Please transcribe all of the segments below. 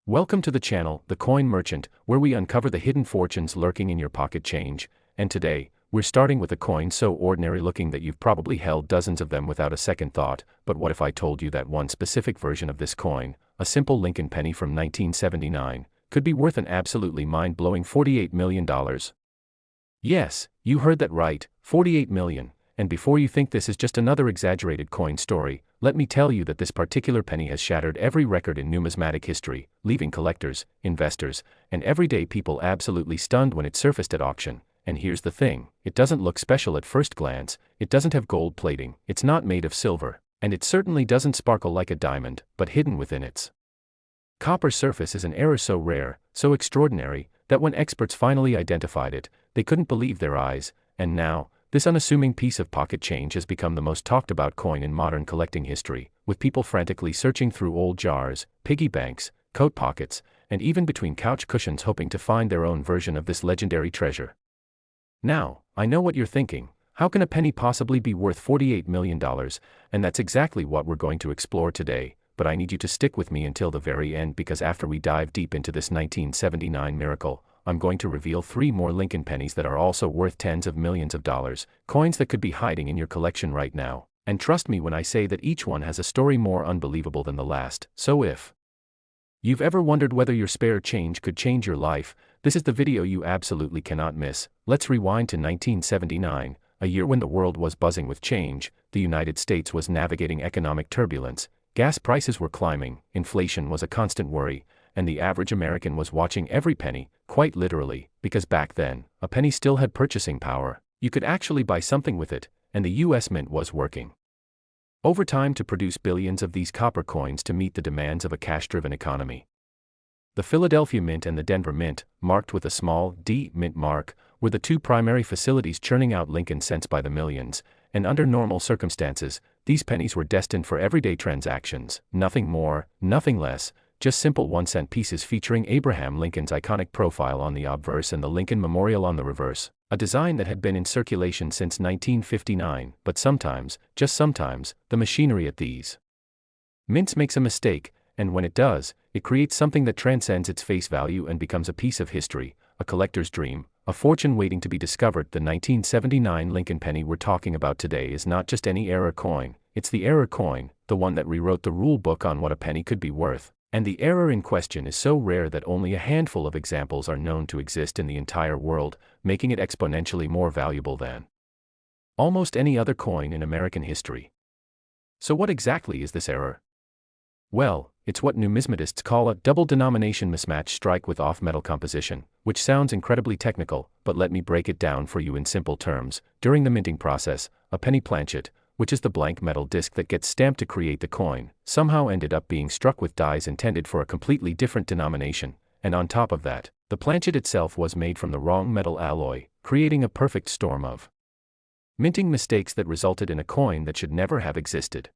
Welcome to the channel, The Coin Merchant, where we uncover the hidden fortunes lurking in your pocket change. And today, we're starting with a coin so ordinary looking that you've probably held dozens of them without a second thought. But what if I told you that one specific version of this coin, a simple Lincoln penny from 1979, could be worth an absolutely mind-blowing $48 million? Yes, you heard that right, 48 million. And before you think this is just another exaggerated coin story, let me tell you that this particular penny has shattered every record in numismatic history, leaving collectors, investors, and everyday people absolutely stunned when it surfaced at auction. And here's the thing, it doesn't look special at first glance, it doesn't have gold plating, it's not made of silver, and it certainly doesn't sparkle like a diamond, but hidden within its copper surface is an error so rare, so extraordinary, that when experts finally identified it, they couldn't believe their eyes. And now, this unassuming piece of pocket change has become the most talked about coin in modern collecting history, with people frantically searching through old jars, piggy banks, coat pockets, and even between couch cushions hoping to find their own version of this legendary treasure. Now, I know what you're thinking. How can a penny possibly be worth $48 million? And that's exactly what we're going to explore today. But I need you to stick with me until the very end, because after we dive deep into this 1979 miracle, I'm going to reveal 3 more Lincoln pennies that are also worth tens of millions of dollars, coins that could be hiding in your collection right now. And trust me when I say that each one has a story more unbelievable than the last. So if you've ever wondered whether your spare change could change your life, this is the video you absolutely cannot miss. Let's rewind to 1979, a year when the world was buzzing with change, the United States was navigating economic turbulence, gas prices were climbing, inflation was a constant worry, and the average American was watching every penny, quite literally, because back then, a penny still had purchasing power. You could actually buy something with it, and the US Mint was working overtime to produce billions of these copper coins to meet the demands of a cash-driven economy. The Philadelphia Mint and the Denver Mint, marked with a small D mint mark, were the 2 primary facilities churning out Lincoln cents by the millions, and under normal circumstances, these pennies were destined for everyday transactions, nothing more, nothing less. Just simple 1-cent pieces featuring Abraham Lincoln's iconic profile on the obverse and the Lincoln Memorial on the reverse, a design that had been in circulation since 1959, but sometimes, just sometimes, the machinery at these mints makes a mistake, and when it does, it creates something that transcends its face value and becomes a piece of history, a collector's dream, a fortune waiting to be discovered. The 1979 Lincoln penny we're talking about today is not just any error coin, it's the error coin, the one that rewrote the rule book on what a penny could be worth. And the error in question is so rare that only a handful of examples are known to exist in the entire world, making it exponentially more valuable than almost any other coin in American history. So what exactly is this error? Well, it's what numismatists call a double denomination mismatch strike with off-metal composition, which sounds incredibly technical, but let me break it down for you in simple terms. During the minting process, a penny planchet, which is the blank metal disc that gets stamped to create the coin, somehow ended up being struck with dies intended for a completely different denomination, and on top of that, the planchet itself was made from the wrong metal alloy, creating a perfect storm of minting mistakes that resulted in a coin that should never have existed.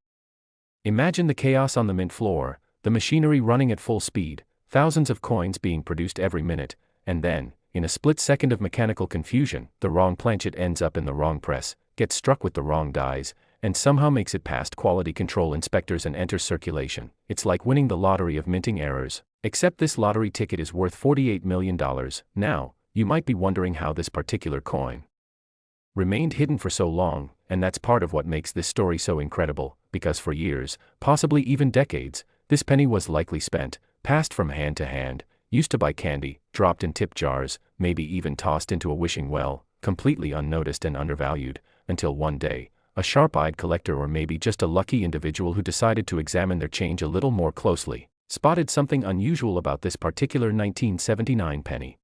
Imagine the chaos on the mint floor, the machinery running at full speed, thousands of coins being produced every minute, and then, in a split second of mechanical confusion, the wrong planchet ends up in the wrong press, gets struck with the wrong dies, and somehow makes it past quality control inspectors and enters circulation. It's like winning the lottery of minting errors, except this lottery ticket is worth $48 million. Now, you might be wondering how this particular coin remained hidden for so long, and that's part of what makes this story so incredible, because for years, possibly even decades, this penny was likely spent, passed from hand to hand, used to buy candy, dropped in tip jars, maybe even tossed into a wishing well, completely unnoticed and undervalued, until one day, a sharp-eyed collector, or maybe just a lucky individual who decided to examine their change a little more closely, spotted something unusual about this particular 1979 penny.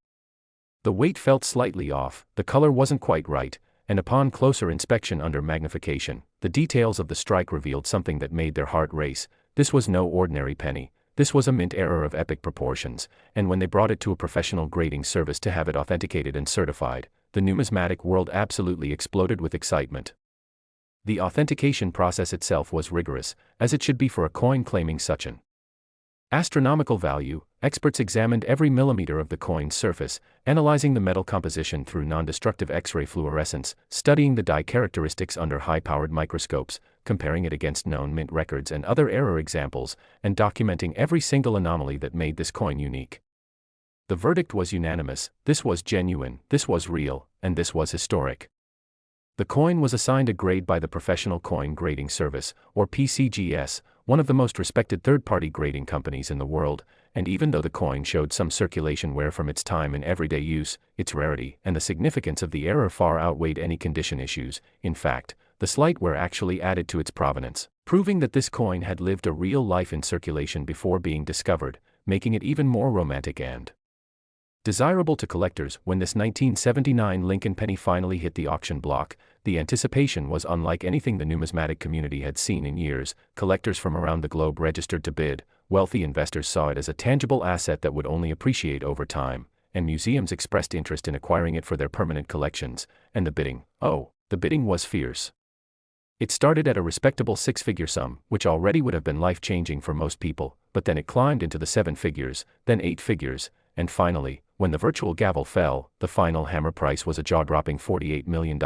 The weight felt slightly off, the color wasn't quite right, and upon closer inspection under magnification, the details of the strike revealed something that made their heart race. This was no ordinary penny, this was a mint error of epic proportions, and when they brought it to a professional grading service to have it authenticated and certified, the numismatic world absolutely exploded with excitement. The authentication process itself was rigorous, as it should be for a coin claiming such an astronomical value. Experts examined every millimeter of the coin's surface, analyzing the metal composition through non-destructive X-ray fluorescence, studying the die characteristics under high-powered microscopes, comparing it against known mint records and other error examples, and documenting every single anomaly that made this coin unique. The verdict was unanimous: this was genuine, this was real, and this was historic. The coin was assigned a grade by the Professional Coin Grading Service, or PCGS, one of the most respected third-party grading companies in the world, and even though the coin showed some circulation wear from its time in everyday use, its rarity and the significance of the error far outweighed any condition issues. In fact, the slight wear actually added to its provenance, proving that this coin had lived a real life in circulation before being discovered, making it even more romantic and desirable to collectors. When this 1979 Lincoln penny finally hit the auction block, the anticipation was unlike anything the numismatic community had seen in years. Collectors from around the globe registered to bid, wealthy investors saw it as a tangible asset that would only appreciate over time, and museums expressed interest in acquiring it for their permanent collections, and the bidding was fierce. It started at a respectable six-figure sum, which already would have been life-changing for most people, but then it climbed into the seven figures, then eight figures, and finally, when the virtual gavel fell, the final hammer price was a jaw-dropping $48 million,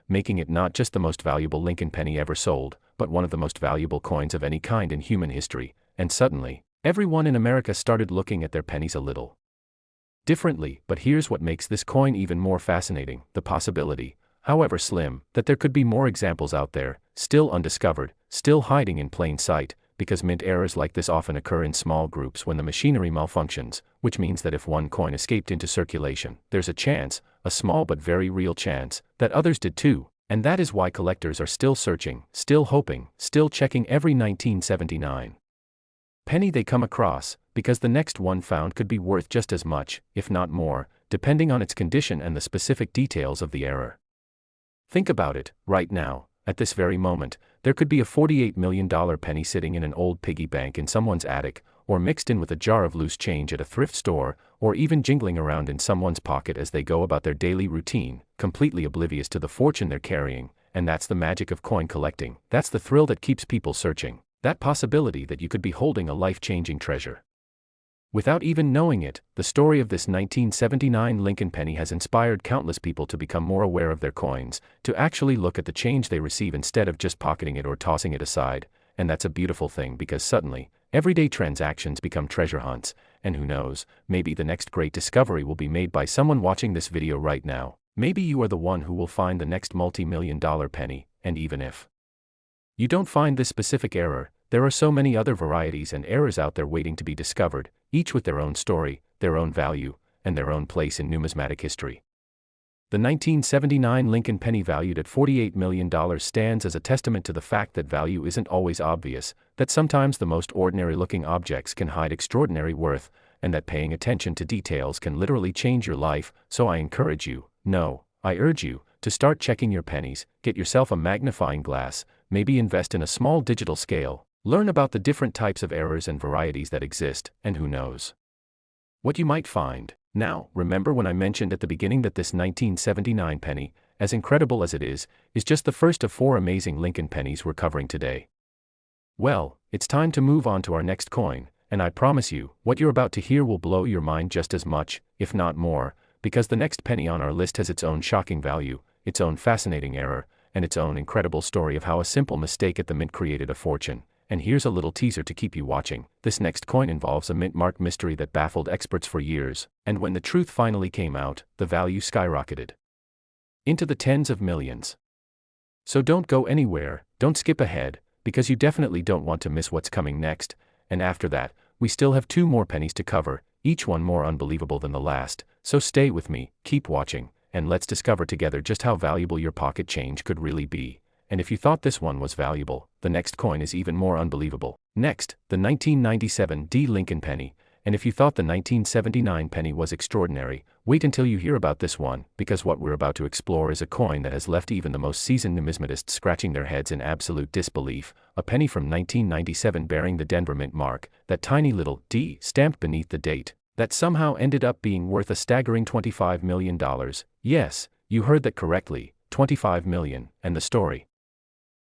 making it not just the most valuable Lincoln penny ever sold, but one of the most valuable coins of any kind in human history. And suddenly, everyone in America started looking at their pennies a little differently. But here's what makes this coin even more fascinating: the possibility, however slim, that there could be more examples out there, still undiscovered, still hiding in plain sight, because mint errors like this often occur in small groups when the machinery malfunctions, which means that if one coin escaped into circulation, there's a chance, a small but very real chance, that others did too. And that is why collectors are still searching, still hoping, still checking every 1979 penny they come across, because the next one found could be worth just as much, if not more, depending on its condition and the specific details of the error. Think about it. Right now, at this very moment, there could be a $48 million penny sitting in an old piggy bank in someone's attic, or mixed in with a jar of loose change at a thrift store, or even jingling around in someone's pocket as they go about their daily routine, completely oblivious to the fortune they're carrying. And that's the magic of coin collecting. That's the thrill that keeps people searching. That possibility that you could be holding a life-changing treasure without even knowing it. The story of this 1979 Lincoln penny has inspired countless people to become more aware of their coins, to actually look at the change they receive instead of just pocketing it or tossing it aside. And that's a beautiful thing, because suddenly, everyday transactions become treasure hunts, and who knows, maybe the next great discovery will be made by someone watching this video right now. Maybe you are the one who will find the next multi-million-dollar penny. And even if you don't find this specific error, there are so many other varieties and errors out there waiting to be discovered, each with their own story, their own value, and their own place in numismatic history. The 1979 Lincoln penny, valued at $48 million, stands as a testament to the fact that value isn't always obvious, that sometimes the most ordinary-looking objects can hide extraordinary worth, and that paying attention to details can literally change your life. So I encourage you, I urge you, to start checking your pennies, get yourself a magnifying glass, maybe invest in a small digital scale, learn about the different types of errors and varieties that exist, and who knows what you might find. Now, remember when I mentioned at the beginning that this 1979 penny, as incredible as it is just the first of 4 amazing Lincoln pennies we're covering today? Well, it's time to move on to our next coin, and I promise you, what you're about to hear will blow your mind just as much, if not more, because the next penny on our list has its own shocking value, its own fascinating error, and its own incredible story of how a simple mistake at the mint created a fortune. And here's a little teaser to keep you watching. This next coin involves a mint mark mystery that baffled experts for years, and when the truth finally came out, the value skyrocketed into the tens of millions. So don't go anywhere, don't skip ahead, because you definitely don't want to miss what's coming next. And after that, we still have 2 more pennies to cover, each one more unbelievable than the last. So stay with me, keep watching, and let's discover together just how valuable your pocket change could really be. And if you thought this one was valuable, the next coin is even more unbelievable. Next, the 1997 Lincoln penny. And if you thought the 1979 penny was extraordinary, wait until you hear about this one, because what we're about to explore is a coin that has left even the most seasoned numismatists scratching their heads in absolute disbelief. A penny from 1997 bearing the Denver Mint mark, that tiny little D stamped beneath the date, that somehow ended up being worth a staggering $25 million. Yes, you heard that correctly, $25 million, and the story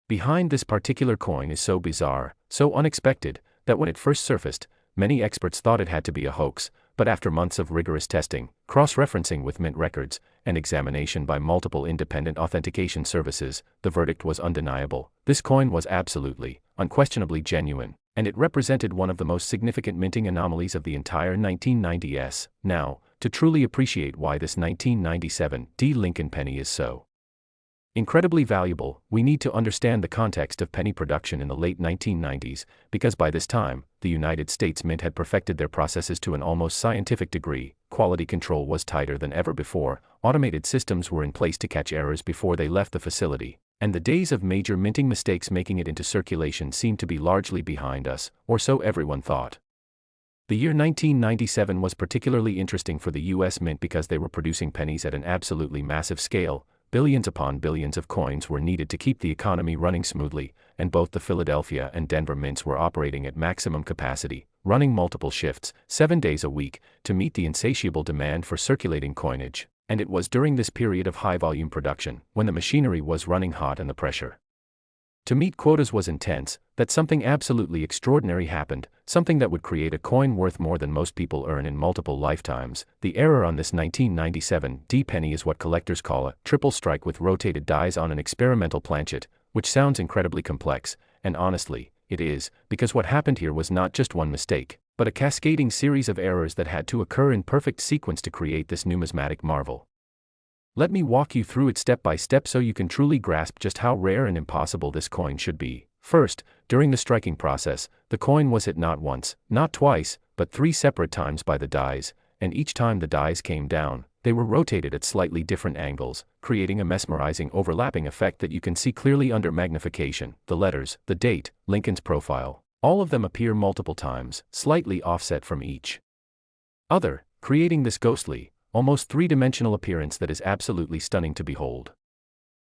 behind this particular coin is so bizarre, so unexpected, that when it first surfaced, many experts thought it had to be a hoax. But after months of rigorous testing, cross-referencing with mint records, and examination by multiple independent authentication services, the verdict was undeniable. This coin was absolutely, unquestionably genuine, and it represented one of the most significant minting anomalies of the entire 1990s. Now, to truly appreciate why this 1997 D. Lincoln penny is so incredibly valuable, we need to understand the context of penny production in the late 1990s, because by this time, the United States Mint had perfected their processes to an almost scientific degree, quality control was tighter than ever before, automated systems were in place to catch errors before they left the facility, and the days of major minting mistakes making it into circulation seemed to be largely behind us, or so everyone thought. The year 1997 was particularly interesting for the US Mint because they were producing pennies at an absolutely massive scale. Billions upon billions of coins were needed to keep the economy running smoothly, and both the Philadelphia and Denver mints were operating at maximum capacity, running multiple shifts, 7 days a week, to meet the insatiable demand for circulating coinage. And it was during this period of high-volume production, when the machinery was running hot and the pressure to meet quotas was intense, that something absolutely extraordinary happened, something that would create a coin worth more than most people earn in multiple lifetimes. The error on this 1997 D penny is what collectors call a triple strike with rotated dies on an experimental planchet, which sounds incredibly complex, and honestly, it is, because what happened here was not just one mistake, but a cascading series of errors that had to occur in perfect sequence to create this numismatic marvel. Let me walk you through it step by step so you can truly grasp just how rare and impossible this coin should be. First, during the striking process, the coin was hit not once, not twice, but 3 separate times by the dies, and each time the dies came down, they were rotated at slightly different angles, creating a mesmerizing overlapping effect that you can see clearly under magnification. The letters, the date, Lincoln's profile, all of them appear multiple times, slightly offset from each other, creating this ghostly, almost 3-dimensional appearance that is absolutely stunning to behold.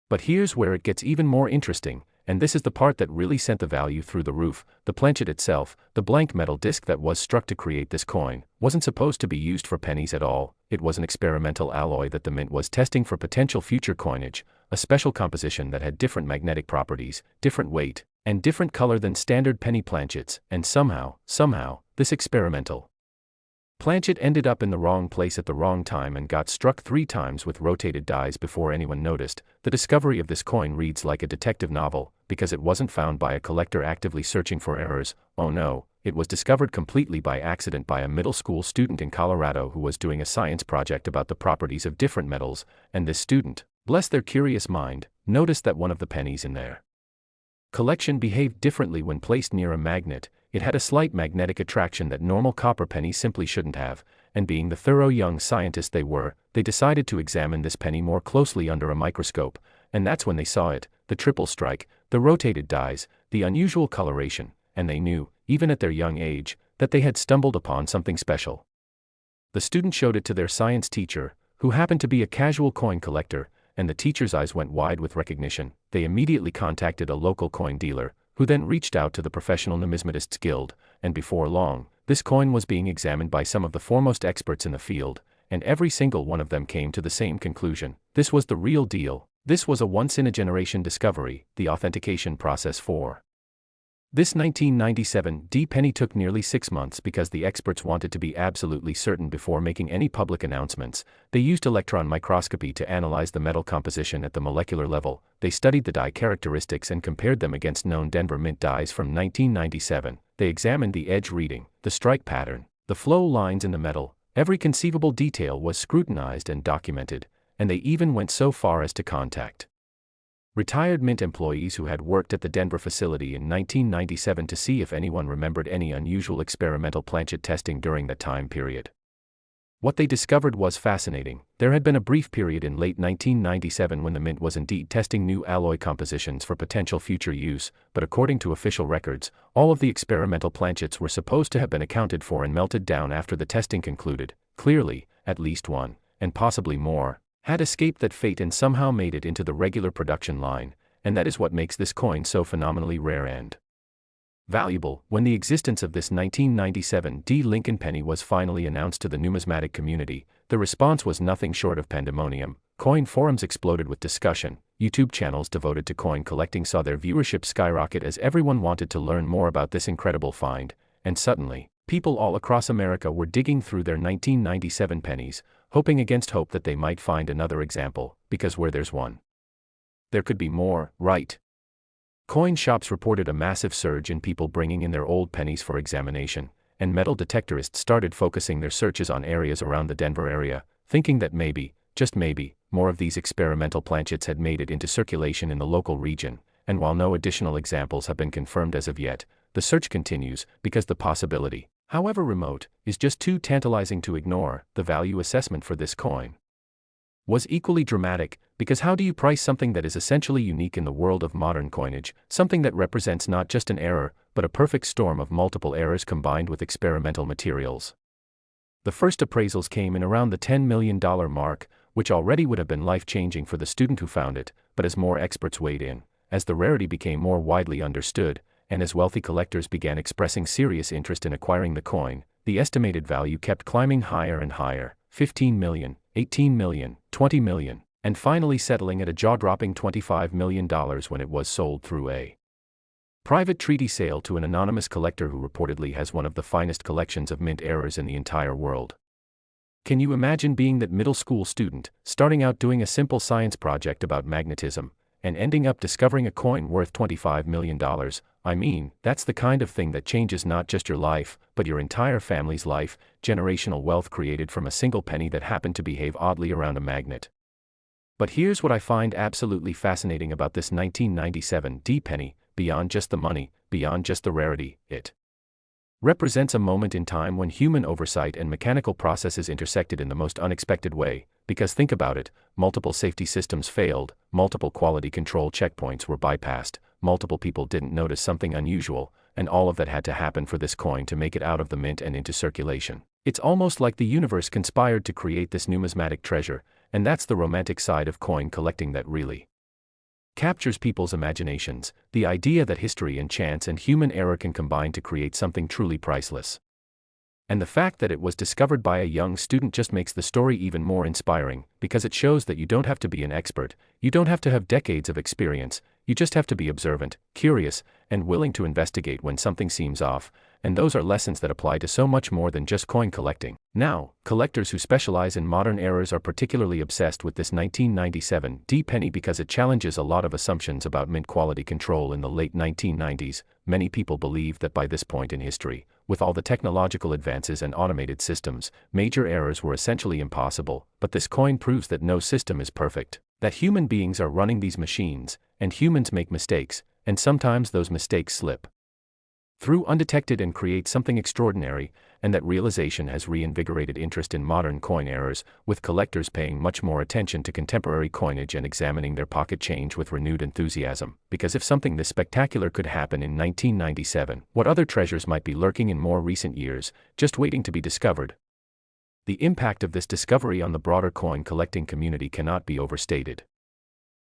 But here's where it gets even more interesting, and this is the part that really sent the value through the roof. The planchet itself, the blank metal disc that was struck to create this coin, wasn't supposed to be used for pennies at all. It was an experimental alloy that the mint was testing for potential future coinage, a special composition that had different magnetic properties, different weight, and different color than standard penny planchets, and somehow, this experimental planchet ended up in the wrong place at the wrong time and got struck 3 times with rotated dies before anyone noticed. The discovery of this coin reads like a detective novel, because it wasn't found by a collector actively searching for errors. Oh no, it was discovered completely by accident by a middle school student in Colorado who was doing a science project about the properties of different metals, and this student, bless their curious mind, noticed that one of the pennies in their collection behaved differently when placed near a magnet. It had a slight magnetic attraction that normal copper pennies simply shouldn't have, and being the thorough young scientists they were, they decided to examine this penny more closely under a microscope, and that's when they saw it, the triple strike, the rotated dies, the unusual coloration, and they knew, even at their young age, that they had stumbled upon something special. The student showed it to their science teacher, who happened to be a casual coin collector, and the teacher's eyes went wide with recognition. They immediately contacted a local coin dealer, who then reached out to the Professional Numismatists Guild, and before long, this coin was being examined by some of the foremost experts in the field, and every single one of them came to the same conclusion. This was the real deal. This was a once-in-a-generation discovery. The authentication process for this 1997 D penny took nearly 6 months because the experts wanted to be absolutely certain before making any public announcements. They used electron microscopy to analyze the metal composition at the molecular level. They studied the die characteristics and compared them against known Denver Mint dies from 1997. They examined the edge reading, the strike pattern, the flow lines in the metal. Every conceivable detail was scrutinized and documented, and they even went so far as to contact retired Mint employees who had worked at the Denver facility in 1997 to see if anyone remembered any unusual experimental planchet testing during that time period. What they discovered was fascinating. There had been a brief period in late 1997 when the Mint was indeed testing new alloy compositions for potential future use, but according to official records, all of the experimental planchets were supposed to have been accounted for and melted down after the testing concluded. Clearly, at least one, and possibly more, had escaped that fate and somehow made it into the regular production line, and that is what makes this coin so phenomenally rare and valuable. When the existence of this 1997 D Lincoln penny was finally announced to the numismatic community, the response was nothing short of pandemonium. Coin forums exploded with discussion. YouTube channels devoted to coin collecting saw their viewership skyrocket as everyone wanted to learn more about this incredible find, and suddenly, People all across America were digging through their 1997 pennies, hoping against hope that they might find another example, because where there's one, there could be more, right? Coin shops reported a massive surge in people bringing in their old pennies for examination, and metal detectorists started focusing their searches on areas around the Denver area, thinking that maybe, just maybe, more of these experimental planchets had made it into circulation in the local region. And while no additional examples have been confirmed as of yet, the search continues because the possibility, however remote, is just too tantalizing to ignore. The value assessment for this coin was equally dramatic, because how do you price something that is essentially unique in the world of modern coinage, something that represents not just an error, but a perfect storm of multiple errors combined with experimental materials? The first appraisals came in around the $10 million mark, which already would have been life-changing for the student who found it, but as more experts weighed in, as the rarity became more widely understood, and as wealthy collectors began expressing serious interest in acquiring the coin, the estimated value kept climbing higher and higher, 15 million, 18 million, 20 million, and finally settling at a jaw-dropping $25 million when it was sold through a private treaty sale to an anonymous collector who reportedly has one of the finest collections of mint errors in the entire world. Can you imagine being that middle school student, starting out doing a simple science project about magnetism, and ending up discovering a coin worth $25 million? I mean, that's the kind of thing that changes not just your life, but your entire family's life, generational wealth created from a single penny that happened to behave oddly around a magnet. But here's what I find absolutely fascinating about this 1997 D penny, beyond just the money, beyond just the rarity, it represents a moment in time when human oversight and mechanical processes intersected in the most unexpected way, because think about it, multiple safety systems failed, multiple quality control checkpoints were bypassed, multiple people didn't notice something unusual, and all of that had to happen for this coin to make it out of the mint and into circulation. It's almost like the universe conspired to create this numismatic treasure, and that's the romantic side of coin collecting that really captures people's imaginations, the idea that history and chance and human error can combine to create something truly priceless. And the fact that it was discovered by a young student just makes the story even more inspiring, because it shows that you don't have to be an expert, you don't have to have decades of experience, you just have to be observant, curious, and willing to investigate when something seems off, and those are lessons that apply to so much more than just coin collecting. Now, collectors who specialize in modern errors are particularly obsessed with this 1997 D penny because it challenges a lot of assumptions about mint quality control in the late 1990s. Many people believed that by this point in history, with all the technological advances and automated systems, major errors were essentially impossible, but this coin proves that no system is perfect, that human beings are running these machines, and humans make mistakes, and sometimes those mistakes slip through undetected and create something extraordinary, and that realization has reinvigorated interest in modern coin errors, with collectors paying much more attention to contemporary coinage and examining their pocket change with renewed enthusiasm, because if something this spectacular could happen in 1997, what other treasures might be lurking in more recent years, just waiting to be discovered? The impact of this discovery on the broader coin collecting community cannot be overstated,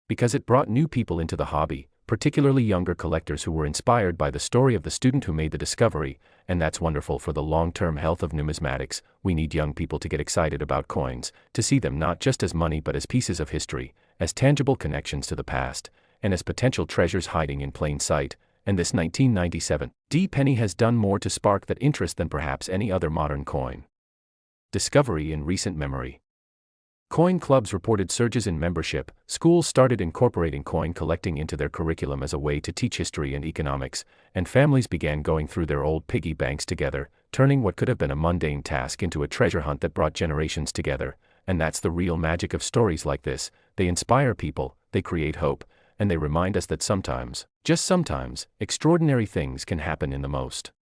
because it brought new people into the hobby, particularly younger collectors who were inspired by the story of the student who made the discovery, and that's wonderful for the long-term health of numismatics. We need young people to get excited about coins, to see them not just as money but as pieces of history, as tangible connections to the past, and as potential treasures hiding in plain sight, and this 1997 D penny has done more to spark that interest than perhaps any other modern coin discovery in recent memory. Coin clubs reported surges in membership, schools started incorporating coin collecting into their curriculum as a way to teach history and economics, and families began going through their old piggy banks together, turning what could have been a mundane task into a treasure hunt that brought generations together. And that's the real magic of stories like this: they inspire people, they create hope, and they remind us that sometimes, just sometimes, extraordinary things can happen in the most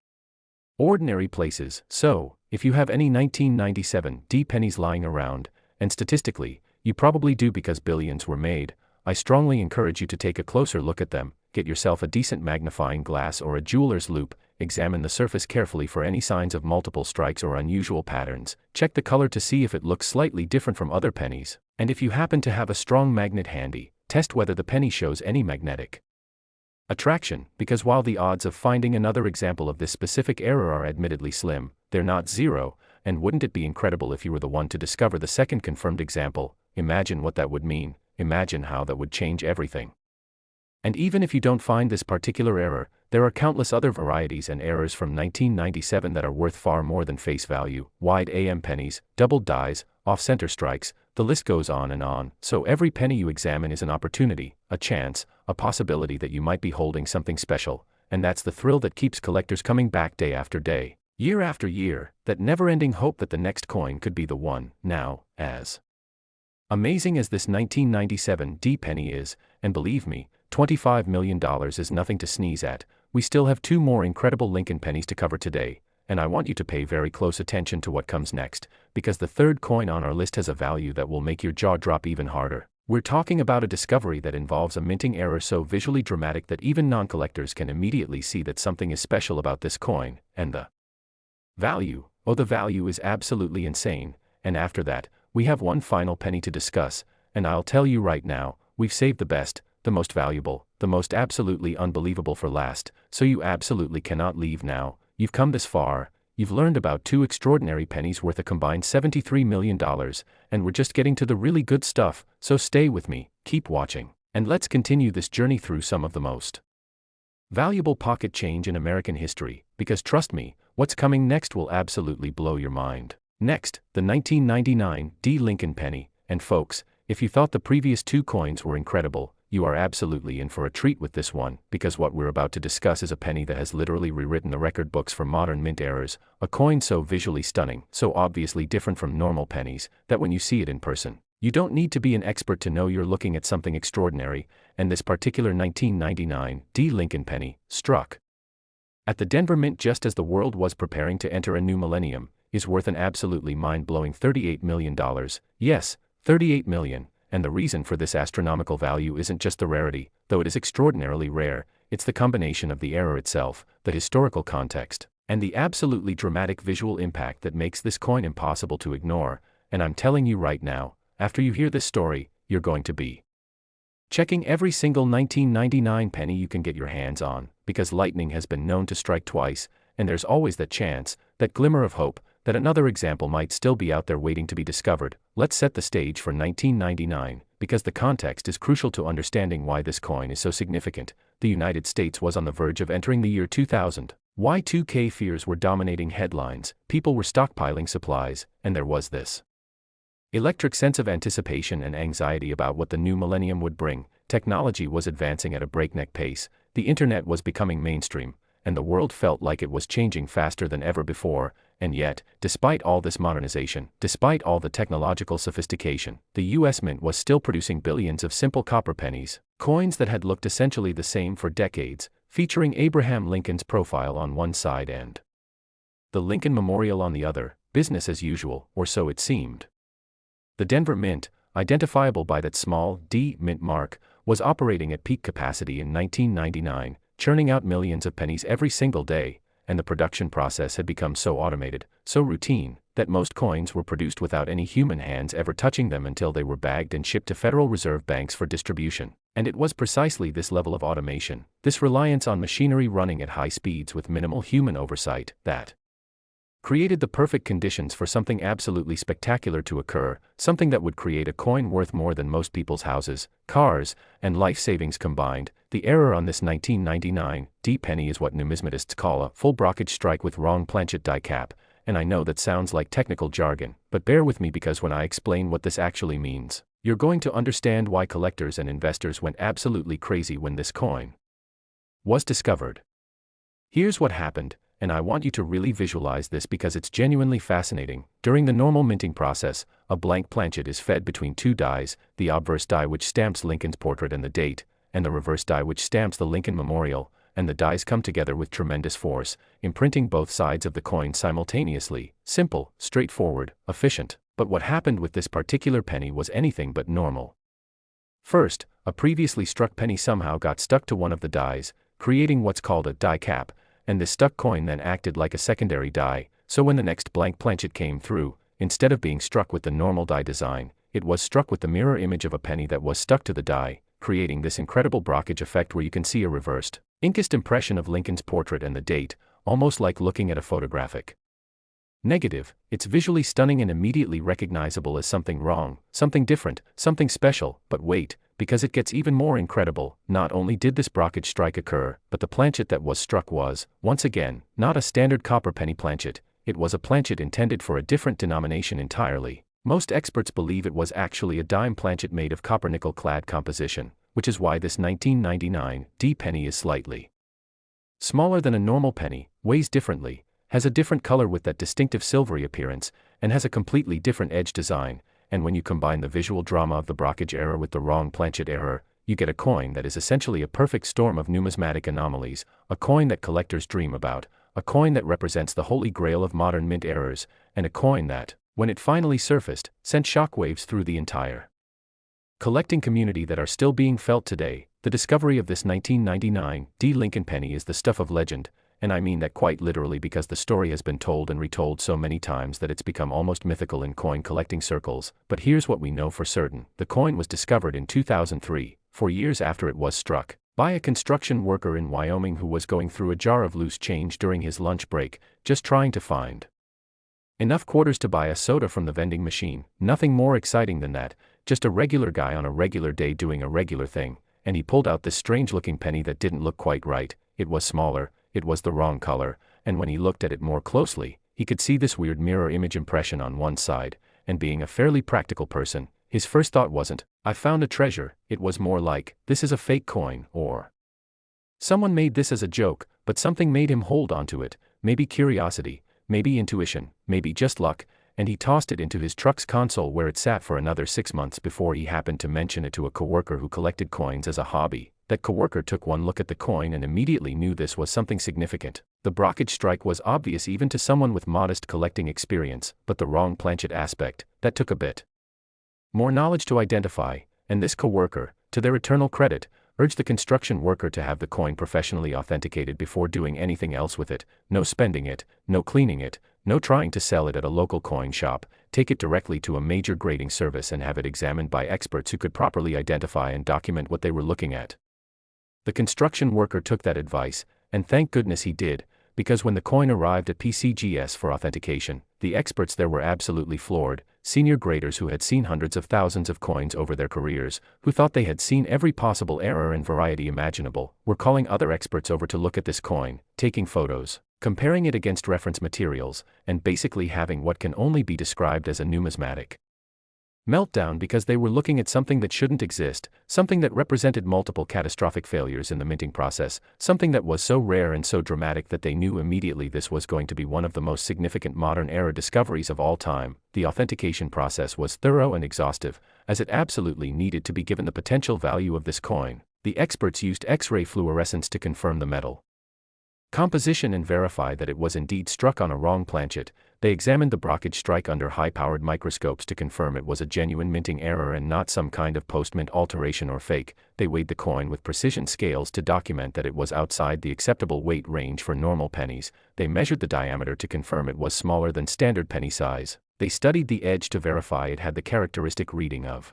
ordinary places. So, if you have any 1997 D pennies lying around, and statistically, you probably do because billions were made, I strongly encourage you to take a closer look at them, get yourself a decent magnifying glass or a jeweler's loupe, examine the surface carefully for any signs of multiple strikes or unusual patterns, check the color to see if it looks slightly different from other pennies, and if you happen to have a strong magnet handy, test whether the penny shows any magnetic attraction, because while the odds of finding another example of this specific error are admittedly slim, they're not zero. And wouldn't it be incredible if you were the one to discover the second confirmed example? Imagine what that would mean, imagine how that would change everything. And even if you don't find this particular error, there are countless other varieties and errors from 1997 that are worth far more than face value: wide AM pennies, doubled dies, off-center strikes, the list goes on and on. So every penny you examine is an opportunity, a chance, a possibility that you might be holding something special, and that's the thrill that keeps collectors coming back day after day, year after year, that never-ending hope that the next coin could be the one. Now, as amazing as this 1997 D penny is, and believe me, $25 million is nothing to sneeze at, we still have two more incredible Lincoln pennies to cover today, and I want you to pay very close attention to what comes next, because the third coin on our list has a value that will make your jaw drop even harder. We're talking about a discovery that involves a minting error so visually dramatic that even non-collectors can immediately see that something is special about this coin, and the value, oh, the value is absolutely insane. And after that, we have one final penny to discuss, and I'll tell you right now, we've saved the best, the most valuable, the most absolutely unbelievable for last, so you absolutely cannot leave now. You've come this far, you've learned about two extraordinary pennies worth a combined $73 million, and we're just getting to the really good stuff, so stay with me, keep watching, and let's continue this journey through some of the most valuable pocket change in American history, because trust me, what's coming next will absolutely blow your mind. Next, the 1999 D Lincoln penny, and folks, if you thought the previous two coins were incredible, you are absolutely in for a treat with this one, because what we're about to discuss is a penny that has literally rewritten the record books for modern mint errors, a coin so visually stunning, so obviously different from normal pennies, that when you see it in person, you don't need to be an expert to know you're looking at something extraordinary, and this particular 1999 D Lincoln penny, struck at the Denver Mint just as the world was preparing to enter a new millennium, is worth an absolutely mind-blowing $38 million, yes, $38 million. And the reason for this astronomical value isn't just the rarity, though it is extraordinarily rare, it's the combination of the error itself, the historical context, and the absolutely dramatic visual impact that makes this coin impossible to ignore. And I'm telling you right now, after you hear this story, you're going to be checking every single 1999 penny you can get your hands on, because lightning has been known to strike twice, and there's always that chance, that glimmer of hope, that another example might still be out there waiting to be discovered. Let's set the stage for 1999, because the context is crucial to understanding why this coin is so significant. The United States was on the verge of entering the year 2000. Y2K fears were dominating headlines, people were stockpiling supplies, and there was this electric sense of anticipation and anxiety about what the new millennium would bring. Technology was advancing at a breakneck pace, the internet was becoming mainstream, and the world felt like it was changing faster than ever before. And yet, despite all this modernization, despite all the technological sophistication, the US Mint was still producing billions of simple copper pennies, coins that had looked essentially the same for decades, featuring Abraham Lincoln's profile on one side and the Lincoln Memorial on the other, business as usual, or so it seemed. The Denver Mint, identifiable by that small D mint mark, was operating at peak capacity in 1999, churning out millions of pennies every single day, and the production process had become so automated, so routine, that most coins were produced without any human hands ever touching them until they were bagged and shipped to Federal Reserve banks for distribution. And it was precisely this level of automation, this reliance on machinery running at high speeds with minimal human oversight, that created the perfect conditions for something absolutely spectacular to occur, something that would create a coin worth more than most people's houses, cars, and life savings combined. The error on this 1999 D penny is what numismatists call a full brockage strike with wrong planchet die cap, and I know that sounds like technical jargon, but bear with me because when I explain what this actually means, you're going to understand why collectors and investors went absolutely crazy when this coin was discovered. Here's what happened, and I want you to really visualize this because it's genuinely fascinating. During the normal minting process, a blank planchet is fed between two dies, the obverse die which stamps Lincoln's portrait and the date, and the reverse die which stamps the Lincoln Memorial, and the dies come together with tremendous force, imprinting both sides of the coin simultaneously. Simple, straightforward, efficient. But what happened with this particular penny was anything but normal. First, a previously struck penny somehow got stuck to one of the dies, creating what's called a die cap, and this stuck coin then acted like a secondary die, so when the next blank planchet came through, instead of being struck with the normal die design, it was struck with the mirror image of a penny that was stuck to the die, creating this incredible brockage effect where you can see a reversed, inked impression of Lincoln's portrait and the date, almost like looking at a photographic Negative, it's visually stunning and immediately recognizable as something wrong, something different, something special. But wait, because it gets even more incredible, not only did this brockage strike occur, but the planchet that was struck was, once again, not a standard copper penny planchet. It was a planchet intended for a different denomination entirely. Most experts believe it was actually a dime planchet made of copper-nickel clad composition, which is why this 1999 D penny is slightly smaller than a normal penny, weighs differently, has a different color with that distinctive silvery appearance, and has a completely different edge design. And when you combine the visual drama of the brockage error with the wrong planchet error, you get a coin that is essentially a perfect storm of numismatic anomalies, a coin that collectors dream about, a coin that represents the holy grail of modern mint errors, and a coin that, when it finally surfaced, sent shockwaves through the entire collecting community that are still being felt today. The discovery of this 1999 D Lincoln penny is the stuff of legend, and I mean that quite literally, because the story has been told and retold so many times that it's become almost mythical in coin collecting circles. But here's what we know for certain. The coin was discovered in 2003, 4 years after it was struck, by a construction worker in Wyoming who was going through a jar of loose change during his lunch break, just trying to find enough quarters to buy a soda from the vending machine. Nothing more exciting than that, just a regular guy on a regular day doing a regular thing, and he pulled out this strange-looking penny that didn't look quite right. It was smaller, it was the wrong color, and when he looked at it more closely, he could see this weird mirror image impression on one side, and being a fairly practical person, his first thought wasn't, "I found a treasure." It was more like, "This is a fake coin," or "Someone made this as a joke." But something made him hold onto it, maybe curiosity, maybe intuition, maybe just luck, and he tossed it into his truck's console, where it sat for another 6 months before he happened to mention it to a coworker who collected coins as a hobby. That coworker took one look at the coin and immediately knew this was something significant. The brockage strike was obvious even to someone with modest collecting experience, but the wrong planchet aspect, that took a bit more knowledge to identify, and this coworker, to their eternal credit, urged the construction worker to have the coin professionally authenticated before doing anything else with it. No spending it, no cleaning it, no trying to sell it at a local coin shop. Take it directly to a major grading service and have it examined by experts who could properly identify and document what they were looking at. The construction worker took that advice, and thank goodness he did, because when the coin arrived at PCGS for authentication, the experts there were absolutely floored. Senior graders who had seen hundreds of thousands of coins over their careers, who thought they had seen every possible error and variety imaginable, were calling other experts over to look at this coin, taking photos, comparing it against reference materials, and basically having what can only be described as a numismatic meltdown, because they were looking at something that shouldn't exist, something that represented multiple catastrophic failures in the minting process, something that was so rare and so dramatic that they knew immediately this was going to be one of the most significant modern era discoveries of all time. The authentication process was thorough and exhaustive, as it absolutely needed to be given the potential value of this coin. The experts used X-ray fluorescence to confirm the metal composition and verify that it was indeed struck on a wrong planchet. They examined the brockage strike under high-powered microscopes to confirm it was a genuine minting error and not some kind of post-mint alteration or fake. They weighed the coin with precision scales to document that it was outside the acceptable weight range for normal pennies. They measured the diameter to confirm it was smaller than standard penny size. They studied the edge to verify it had the characteristic reading of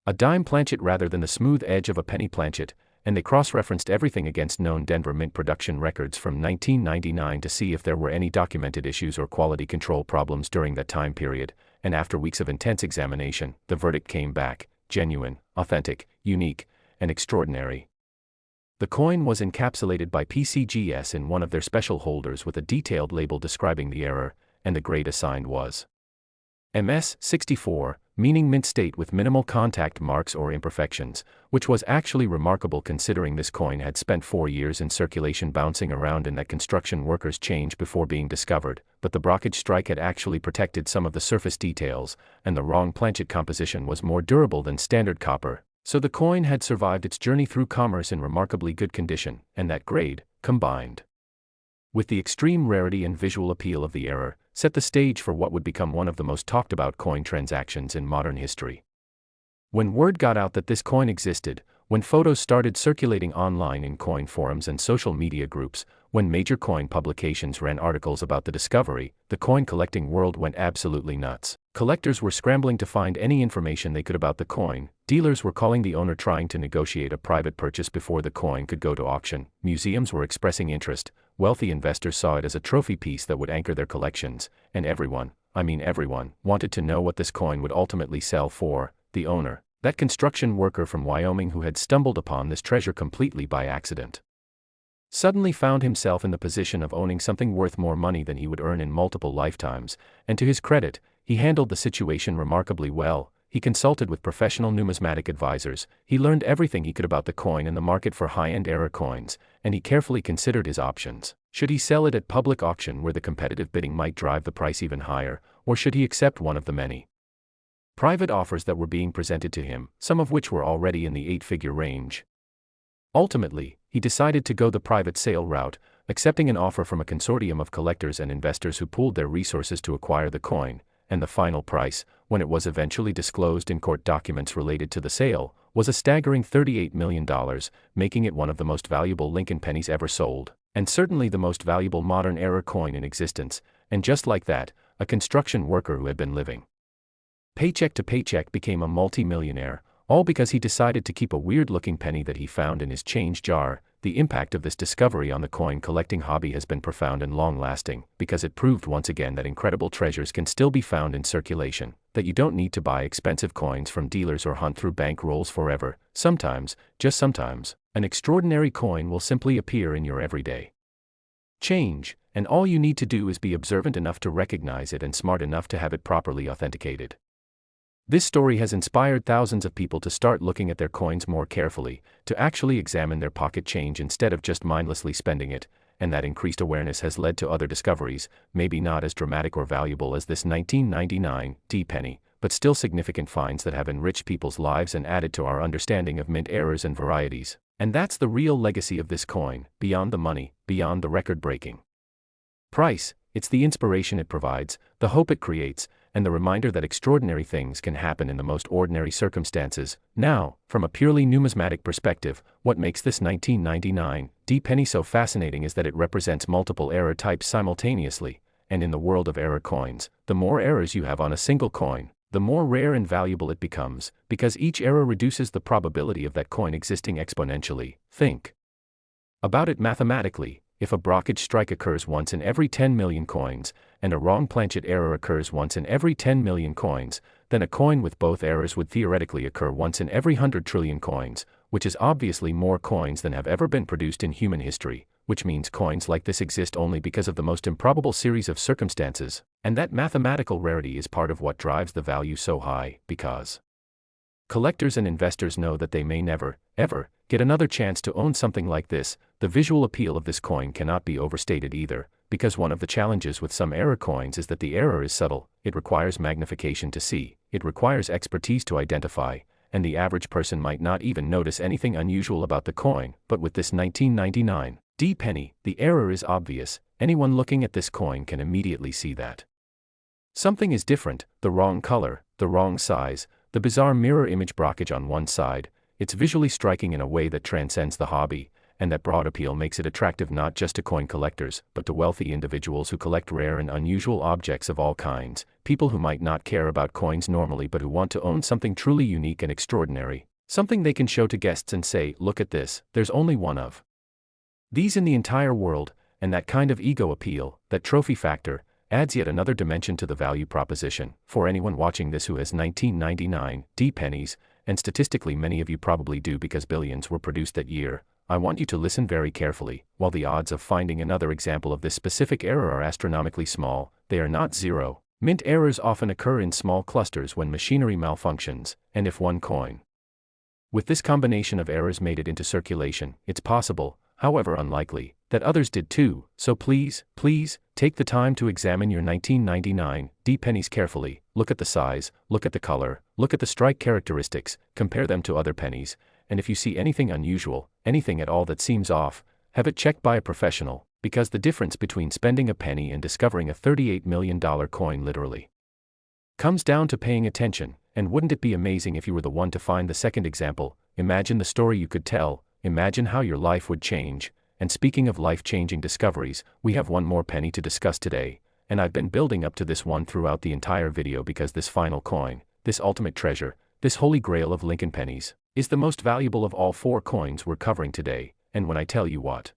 a dime planchet rather than the smooth edge of a penny planchet, and they cross-referenced everything against known Denver Mint production records from 1999 to see if there were any documented issues or quality control problems during that time period. And after weeks of intense examination, the verdict came back: genuine, authentic, unique, and extraordinary. The coin was encapsulated by PCGS in one of their special holders with a detailed label describing the error, and the grade assigned was MS-64, meaning mint state with minimal contact marks or imperfections, which was actually remarkable considering this coin had spent 4 years in circulation bouncing around in that construction worker's change before being discovered. But the brockage strike had actually protected some of the surface details, and the wrong planchet composition was more durable than standard copper, so the coin had survived its journey through commerce in remarkably good condition. And that grade, combined with the extreme rarity and visual appeal of the error, set the stage for what would become one of the most talked about coin transactions in modern history. When word got out that this coin existed, when photos started circulating online in coin forums and social media groups, when major coin publications ran articles about the discovery, the coin collecting world went absolutely nuts. Collectors were scrambling to find any information they could about the coin, dealers were calling the owner trying to negotiate a private purchase before the coin could go to auction, museums were expressing interest, wealthy investors saw it as a trophy piece that would anchor their collections, and everyone, I mean everyone, wanted to know what this coin would ultimately sell for. The owner, that construction worker from Wyoming who had stumbled upon this treasure completely by accident, suddenly found himself in the position of owning something worth more money than he would earn in multiple lifetimes, and to his credit, he handled the situation remarkably well. He consulted with professional numismatic advisors, he learned everything he could about the coin and the market for high-end era coins, and he carefully considered his options. Should he sell it at public auction where the competitive bidding might drive the price even higher, or should he accept one of the many private offers that were being presented to him, some of which were already in the 8-figure range? Ultimately, he decided to go the private sale route, accepting an offer from a consortium of collectors and investors who pooled their resources to acquire the coin, and the final price, when it was eventually disclosed in court documents related to the sale, was a staggering $38 million, making it one of the most valuable Lincoln pennies ever sold, and certainly the most valuable modern-era coin in existence. And just like that, a construction worker who had been living paycheck to paycheck became a multi-millionaire, all because he decided to keep a weird-looking penny that he found in his change jar. The impact of this discovery on the coin collecting hobby has been profound and long-lasting, because it proved once again that incredible treasures can still be found in circulation, that you don't need to buy expensive coins from dealers or hunt through bank rolls forever. Sometimes, just sometimes, an extraordinary coin will simply appear in your everyday change, and all you need to do is be observant enough to recognize it and smart enough to have it properly authenticated. This story has inspired thousands of people to start looking at their coins more carefully, to actually examine their pocket change instead of just mindlessly spending it, and that increased awareness has led to other discoveries, maybe not as dramatic or valuable as this 1999 D penny, but still significant finds that have enriched people's lives and added to our understanding of mint errors and varieties. And that's the real legacy of this coin, beyond the money, beyond the record-breaking price. It's the inspiration it provides, the hope it creates, and the reminder that extraordinary things can happen in the most ordinary circumstances. Now, from a purely numismatic perspective, what makes this 1999 D penny so fascinating is that it represents multiple era types simultaneously, and in the world of era coins, the more eras you have on a single coin, the more rare and valuable it becomes, because each era reduces the probability of that coin existing exponentially. Think about it mathematically. If a brockage strike occurs once in every 10 million coins, and a wrong planchet error occurs once in every 10 million coins, then a coin with both errors would theoretically occur once in every 100 trillion coins, which is obviously more coins than have ever been produced in human history, which means coins like this exist only because of the most improbable series of circumstances, and that mathematical rarity is part of what drives the value so high, because collectors and investors know that they may never, ever, get another chance to own something like this. The visual appeal of this coin cannot be overstated either, because one of the challenges with some error coins is that the error is subtle, it requires magnification to see, it requires expertise to identify, and the average person might not even notice anything unusual about the coin. But with this 1999 D penny, the error is obvious. Anyone looking at this coin can immediately see that something is different: the wrong color, the wrong size, the bizarre mirror image brockage on one side. It's visually striking in a way that transcends the hobby, and that broad appeal makes it attractive not just to coin collectors, but to wealthy individuals who collect rare and unusual objects of all kinds, people who might not care about coins normally but who want to own something truly unique and extraordinary, something they can show to guests and say, "Look at this, there's only one of these in the entire world." And that kind of ego appeal, that trophy factor, adds yet another dimension to the value proposition. For anyone watching this who has 1999 D pennies, and statistically many of you probably do because billions were produced that year, I want you to listen very carefully. While the odds of finding another example of this specific error are astronomically small, they are not zero. Mint errors often occur in small clusters when machinery malfunctions, and if one coin with this combination of errors made it into circulation, it's possible, however unlikely, that others did too. So please, take the time to examine your 1999 D pennies carefully. Look at the size, look at the color, look at the strike characteristics, compare them to other pennies, and if you see anything unusual, anything at all that seems off, have it checked by a professional, because the difference between spending a penny and discovering a $38 million coin literally comes down to paying attention. And wouldn't it be amazing if you were the one to find the second example? Imagine the story you could tell, imagine how your life would change. And speaking of life-changing discoveries, we have one more penny to discuss today, and I've been building up to this one throughout the entire video because this final coin, this ultimate treasure, this holy grail of Lincoln pennies, is the most valuable of all four coins we're covering today. And when I tell you what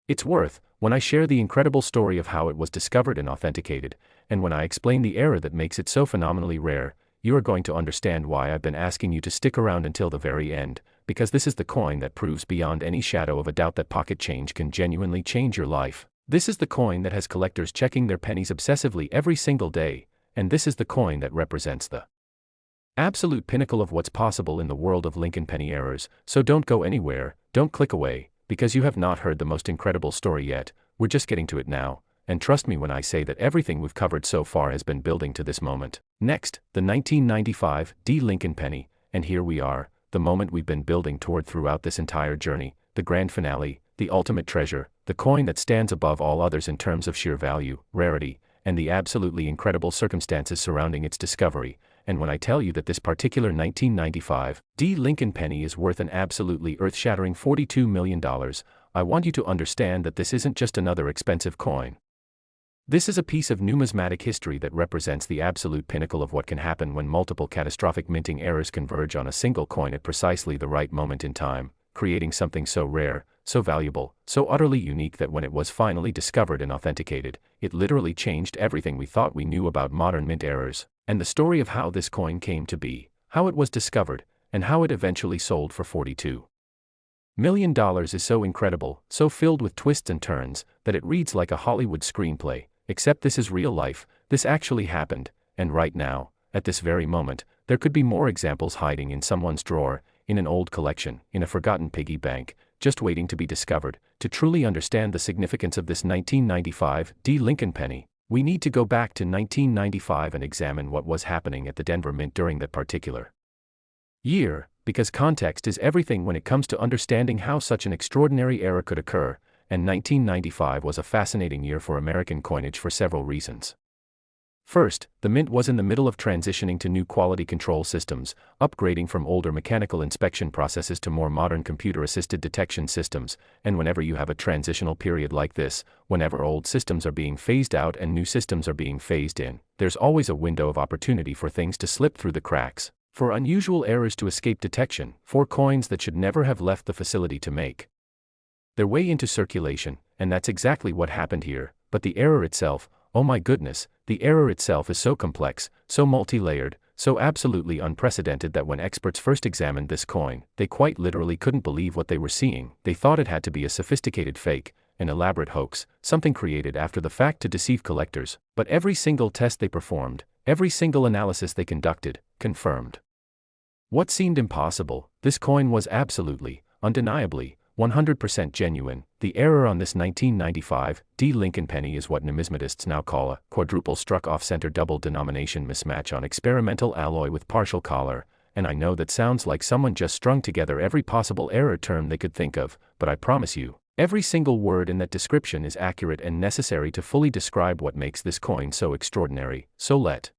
It's worth, when I share the incredible story of how it was discovered and authenticated, and when I explain the error that makes it so phenomenally rare, you are going to understand why I've been asking you to stick around until the very end, because this is the coin that proves beyond any shadow of a doubt that pocket change can genuinely change your life. This is the coin that has collectors checking their pennies obsessively every single day, and this is the coin that represents the absolute pinnacle of what's possible in the world of Lincoln penny errors. So don't go anywhere, don't click away, because you have not heard the most incredible story yet. We're just getting to it now, and trust me when I say that everything we've covered so far has been building to this moment. Next, the 1995 D Lincoln penny, and here we are, the moment we've been building toward throughout this entire journey, the grand finale, the ultimate treasure, the coin that stands above all others in terms of sheer value, rarity, and the absolutely incredible circumstances surrounding its discovery. And when I tell you that this particular 1995 D Lincoln penny is worth an absolutely earth-shattering $42 million, I want you to understand that this isn't just another expensive coin. This is a piece of numismatic history that represents the absolute pinnacle of what can happen when multiple catastrophic minting errors converge on a single coin at precisely the right moment in time, creating something so rare, so valuable, so utterly unique that when it was finally discovered and authenticated, it literally changed everything we thought we knew about modern mint errors. And the story of how this coin came to be, how it was discovered, and how it eventually sold for $42 million is so incredible, so filled with twists and turns, that it reads like a Hollywood screenplay, except this is real life, this actually happened, and right now, at this very moment, there could be more examples hiding in someone's drawer, in an old collection, in a forgotten piggy bank, just waiting to be discovered. To truly understand the significance of this 1995 D Lincoln penny, we need to go back to 1995 and examine what was happening at the Denver Mint during that particular year, because context is everything when it comes to understanding how such an extraordinary error could occur, and 1995 was a fascinating year for American coinage for several reasons. First, the Mint was in the middle of transitioning to new quality control systems, upgrading from older mechanical inspection processes to more modern computer-assisted detection systems, and whenever you have a transitional period like this, whenever old systems are being phased out and new systems are being phased in, there's always a window of opportunity for things to slip through the cracks, for unusual errors to escape detection, for coins that should never have left the facility to make their way into circulation, and that's exactly what happened here. But the error itself, oh my goodness, the error itself is so complex, so multi-layered, so absolutely unprecedented that when experts first examined this coin, they quite literally couldn't believe what they were seeing. They thought it had to be a sophisticated fake, an elaborate hoax, something created after the fact to deceive collectors, but every single test they performed, every single analysis they conducted, confirmed what seemed impossible. This coin was absolutely, undeniably, 100% genuine. The error on this 1995 D Lincoln penny is what numismatists now call a quadruple struck off-center double denomination mismatch on experimental alloy with partial collar, and I know that sounds like someone just strung together every possible error term they could think of, but I promise you, every single word in that description is accurate and necessary to fully describe what makes this coin so extraordinary. So let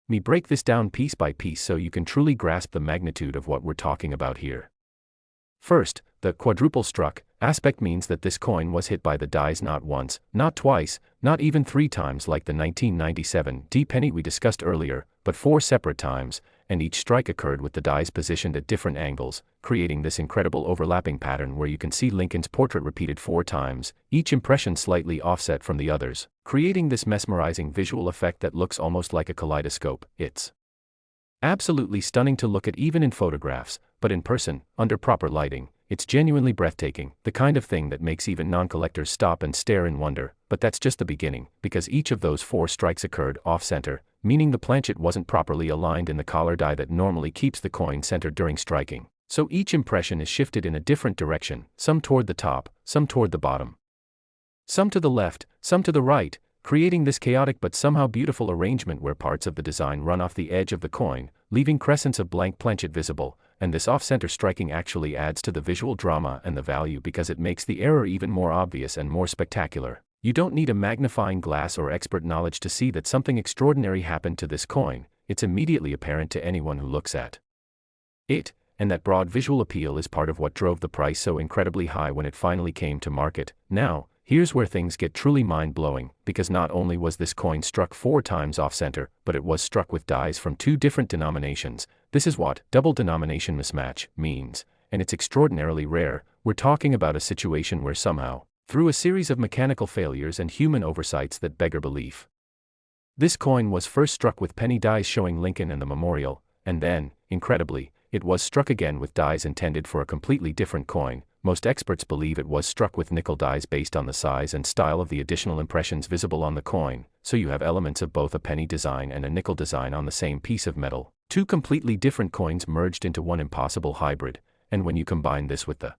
me break this down piece by piece so you can truly grasp the magnitude of what we're talking about here. First, the quadruple struck aspect means that this coin was hit by the dies not once, not twice, not even 3 times like the 1997 D penny we discussed earlier, but 4 separate times, and each strike occurred with the dies positioned at different angles, creating this incredible overlapping pattern where you can see Lincoln's portrait repeated 4 times, each impression slightly offset from the others, creating this mesmerizing visual effect that looks almost like a kaleidoscope. It's absolutely stunning to look at even in photographs, but in person, under proper lighting, it's genuinely breathtaking, the kind of thing that makes even non-collectors stop and stare in wonder. But that's just the beginning, because each of those 4 strikes occurred off-center, meaning the planchet wasn't properly aligned in the collar die that normally keeps the coin centered during striking. So each impression is shifted in a different direction, some toward the top, some toward the bottom, some to the left, some to the right, creating this chaotic but somehow beautiful arrangement where parts of the design run off the edge of the coin, leaving crescents of blank planchet visible, and this off-center striking actually adds to the visual drama and the value because it makes the error even more obvious and more spectacular. You don't need a magnifying glass or expert knowledge to see that something extraordinary happened to this coin. It's immediately apparent to anyone who looks at it, and that broad visual appeal is part of what drove the price so incredibly high when it finally came to market. Now, here's where things get truly mind-blowing, because not only was this coin struck 4 times off-center, but it was struck with dies from 2 different denominations. This is what double denomination mismatch means, and it's extraordinarily rare. We're talking about a situation where somehow, through a series of mechanical failures and human oversights that beggar belief. This coin was first struck with penny dies showing Lincoln and the memorial, and then, incredibly, it was struck again with dies intended for a completely different coin. Most experts believe it was struck with nickel dies based on the size and style of the additional impressions visible on the coin, so you have elements of both a penny design and a nickel design on the same piece of metal, two completely different coins merged into one impossible hybrid, and when you combine this with the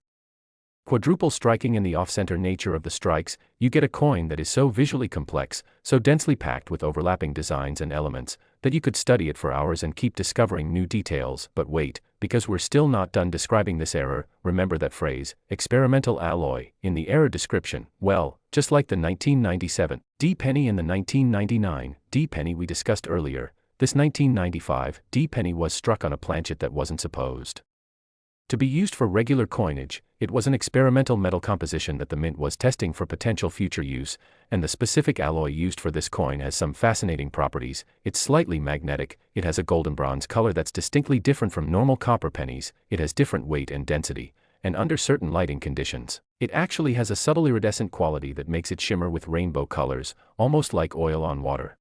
quadruple striking and the off-center nature of the strikes, you get a coin that is so visually complex, so densely packed with overlapping designs and elements, that you could study it for hours and keep discovering new details. But wait, because we're still not done describing this error. Remember that phrase, experimental alloy, in the error description? Well, just like the 1997 D penny and the 1999 D penny we discussed earlier, this 1995 D penny was struck on a planchet that wasn't supposed to be used for regular coinage. It was an experimental metal composition that the mint was testing for potential future use, and the specific alloy used for this coin has some fascinating properties. It's slightly magnetic, it has a golden bronze color that's distinctly different from normal copper pennies, it has different weight and density, and under certain lighting conditions, it actually has a subtle iridescent quality that makes it shimmer with rainbow colors, almost like oil on water.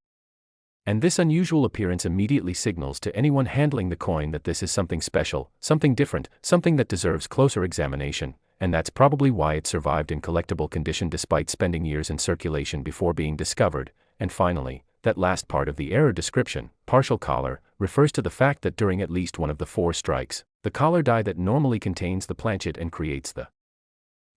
And this unusual appearance immediately signals to anyone handling the coin that this is something special, something different, something that deserves closer examination, and that's probably why it survived in collectible condition despite spending years in circulation before being discovered. And finally, that last part of the error description, partial collar, refers to the fact that during at least one of the 4 strikes, the collar die that normally contains the planchet and creates the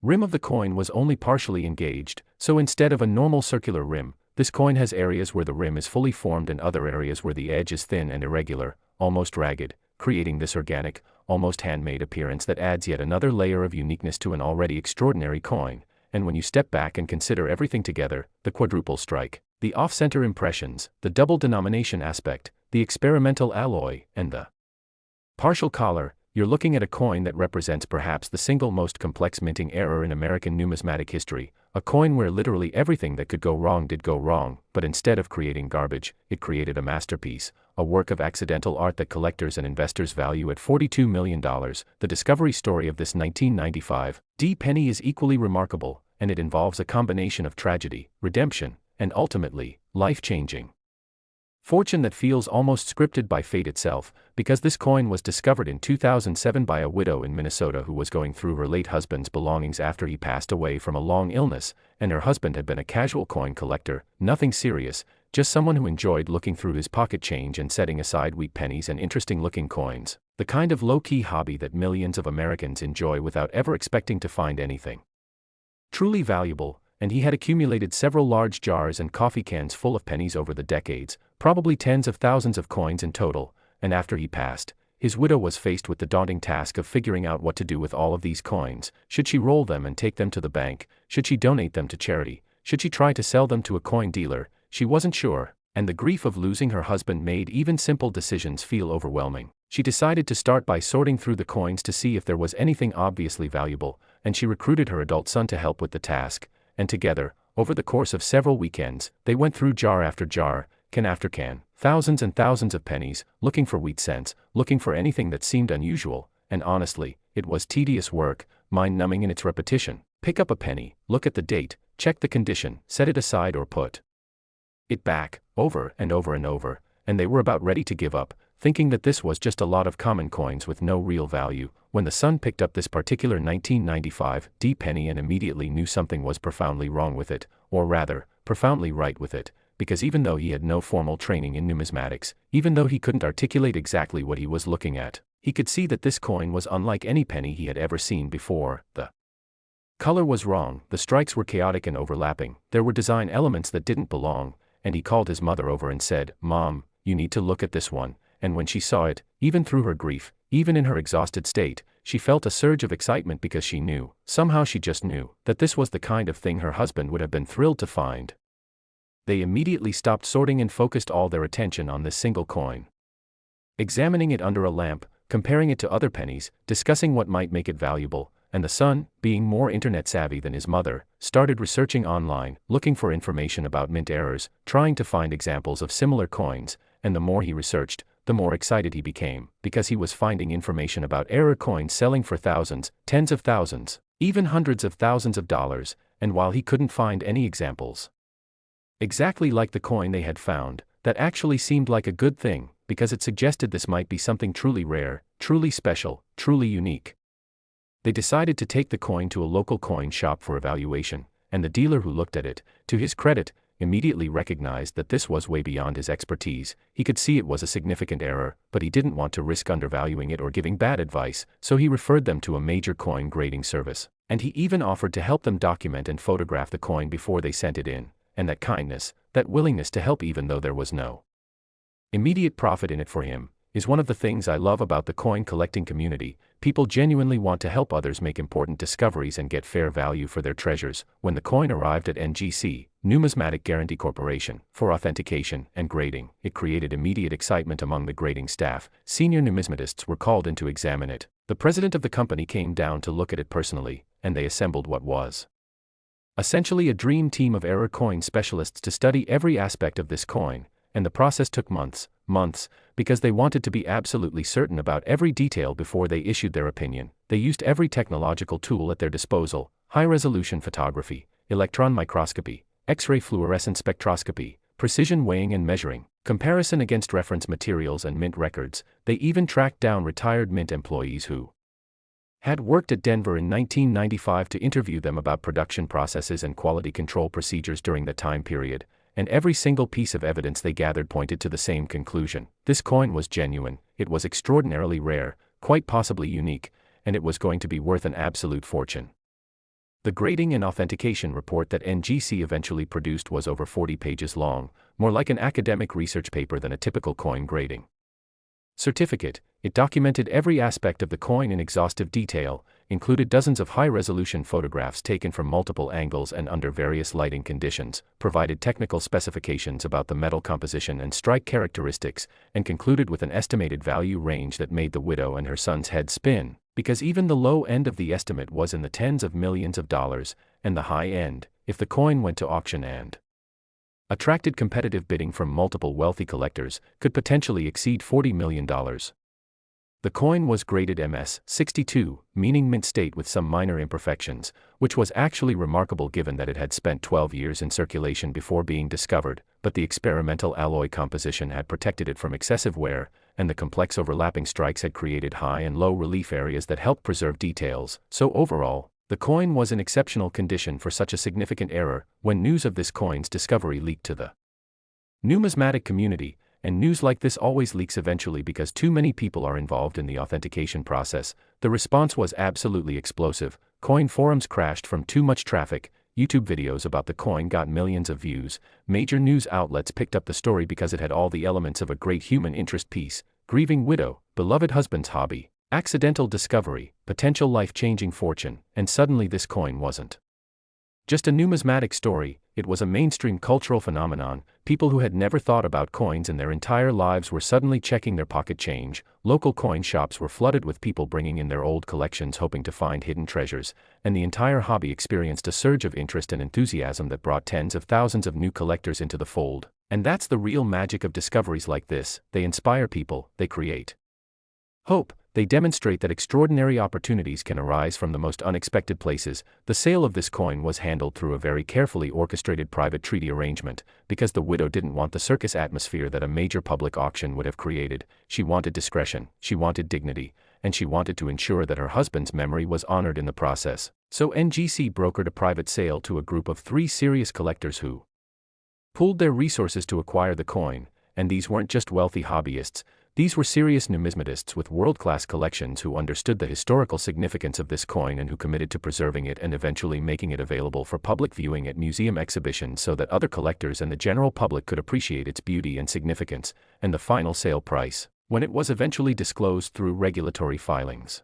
rim of the coin was only partially engaged, so instead of a normal circular rim, this coin has areas where the rim is fully formed and other areas where the edge is thin and irregular, almost ragged, creating this organic, almost handmade appearance that adds yet another layer of uniqueness to an already extraordinary coin. And when you step back and consider everything together, the quadruple strike, the off-center impressions, the double denomination aspect, the experimental alloy, and the partial collar, you're looking at a coin that represents perhaps the single most complex minting error in American numismatic history, a coin where literally everything that could go wrong did go wrong, but instead of creating garbage, it created a masterpiece, a work of accidental art that collectors and investors value at $42 million. The discovery story of this 1995 D penny is equally remarkable, and it involves a combination of tragedy, redemption, and ultimately, life-changing fortune that feels almost scripted by fate itself, because this coin was discovered in 2007 by a widow in Minnesota who was going through her late husband's belongings after he passed away from a long illness, and her husband had been a casual coin collector, nothing serious, just someone who enjoyed looking through his pocket change and setting aside wheat pennies and interesting-looking coins, the kind of low-key hobby that millions of Americans enjoy without ever expecting to find anything truly valuable. And he had accumulated several large jars and coffee cans full of pennies over the decades, probably tens of thousands of coins in total, and after he passed, his widow was faced with the daunting task of figuring out what to do with all of these coins. Should she roll them and take them to the bank? Should she donate them to charity? Should she try to sell them to a coin dealer? She wasn't sure, and the grief of losing her husband made even simple decisions feel overwhelming. She decided to start by sorting through the coins to see if there was anything obviously valuable, and she recruited her adult son to help with the task. And together, over the course of several weekends, they went through jar after jar, can after can, thousands and thousands of pennies, looking for wheat cents, looking for anything that seemed unusual, and honestly, it was tedious work, mind-numbing in its repetition. Pick up a penny, look at the date, check the condition, set it aside or put it back, over and over and over, and they were about ready to give up, thinking that this was just a lot of common coins with no real value, when the son picked up this particular 1995 D penny and immediately knew something was profoundly wrong with it, or rather, profoundly right with it, because even though he had no formal training in numismatics, even though he couldn't articulate exactly what he was looking at, he could see that this coin was unlike any penny he had ever seen before. The color was wrong, the strikes were chaotic and overlapping, there were design elements that didn't belong, and he called his mother over and said, "Mom, you need to look at this one." And when she saw it, even through her grief, even in her exhausted state, she felt a surge of excitement because she knew, somehow she just knew, that this was the kind of thing her husband would have been thrilled to find. They immediately stopped sorting and focused all their attention on this single coin. Examining it under a lamp, comparing it to other pennies, discussing what might make it valuable, and the son, being more internet savvy than his mother, started researching online, looking for information about mint errors, trying to find examples of similar coins, and the more he researched, the more excited he became, because he was finding information about error coins selling for thousands, tens of thousands, even hundreds of thousands of dollars, and while he couldn't find any examples exactly like the coin they had found, that actually seemed like a good thing, because it suggested this might be something truly rare, truly special, truly unique. They decided to take the coin to a local coin shop for evaluation, and the dealer who looked at it, to his credit, immediately recognized that this was way beyond his expertise. He could see it was a significant error, but he didn't want to risk undervaluing it or giving bad advice, so he referred them to a major coin grading service, and he even offered to help them document and photograph the coin before they sent it in. And that kindness, that willingness to help even though there was no immediate profit in it for him, is one of the things I love about the coin collecting community. People genuinely want to help others make important discoveries and get fair value for their treasures. When the coin arrived at NGC, Numismatic Guarantee Corporation, for authentication and grading, it created immediate excitement among the grading staff. Senior numismatists were called in to examine it. The president of the company came down to look at it personally, and they assembled what was essentially a dream team of error coin specialists to study every aspect of this coin, and the process took months, because they wanted to be absolutely certain about every detail before they issued their opinion. They used every technological tool at their disposal: high-resolution photography, electron microscopy, X-ray fluorescence spectroscopy, precision weighing and measuring, comparison against reference materials and mint records. They even tracked down retired mint employees who had worked at Denver in 1995 to interview them about production processes and quality control procedures during that time period, and every single piece of evidence they gathered pointed to the same conclusion: this coin was genuine, it was extraordinarily rare, quite possibly unique, and it was going to be worth an absolute fortune. The grading and authentication report that NGC eventually produced was over 40 pages long, more like an academic research paper than a typical coin grading certificate. It documented every aspect of the coin in exhaustive detail, included dozens of high-resolution photographs taken from multiple angles and under various lighting conditions, provided technical specifications about the metal composition and strike characteristics, and concluded with an estimated value range that made the widow and her son's head spin, because even the low end of the estimate was in the tens of millions of dollars, and the high end, if the coin went to auction and attracted competitive bidding from multiple wealthy collectors, could potentially exceed $40 million. The coin was graded MS-62, meaning mint state with some minor imperfections, which was actually remarkable given that it had spent 12 years in circulation before being discovered, but the experimental alloy composition had protected it from excessive wear, and the complex overlapping strikes had created high and low relief areas that helped preserve details. So overall, the coin was in exceptional condition for such a significant error. When news of this coin's discovery leaked to the numismatic community, and news like this always leaks eventually because too many people are involved in the authentication process, the response was absolutely explosive. Coin forums crashed from too much traffic, YouTube videos about the coin got millions of views, major news outlets picked up the story because it had all the elements of a great human interest piece: grieving widow, beloved husband's hobby, accidental discovery, potential life-changing fortune, and suddenly this coin wasn't just a numismatic story, it was a mainstream cultural phenomenon. People who had never thought about coins in their entire lives were suddenly checking their pocket change. Local coin shops were flooded with people bringing in their old collections hoping to find hidden treasures, and the entire hobby experienced a surge of interest and enthusiasm that brought tens of thousands of new collectors into the fold. And that's the real magic of discoveries like this: they inspire people, they create hope, they demonstrate that extraordinary opportunities can arise from the most unexpected places. The sale of this coin was handled through a very carefully orchestrated private treaty arrangement, because the widow didn't want the circus atmosphere that a major public auction would have created. She wanted discretion, she wanted dignity, and she wanted to ensure that her husband's memory was honored in the process. So NGC brokered a private sale to a group of 3 serious collectors who pooled their resources to acquire the coin, and these weren't just wealthy hobbyists. These were serious numismatists with world-class collections who understood the historical significance of this coin and who committed to preserving it and eventually making it available for public viewing at museum exhibitions so that other collectors and the general public could appreciate its beauty and significance. And the final sale price, when it was eventually disclosed through regulatory filings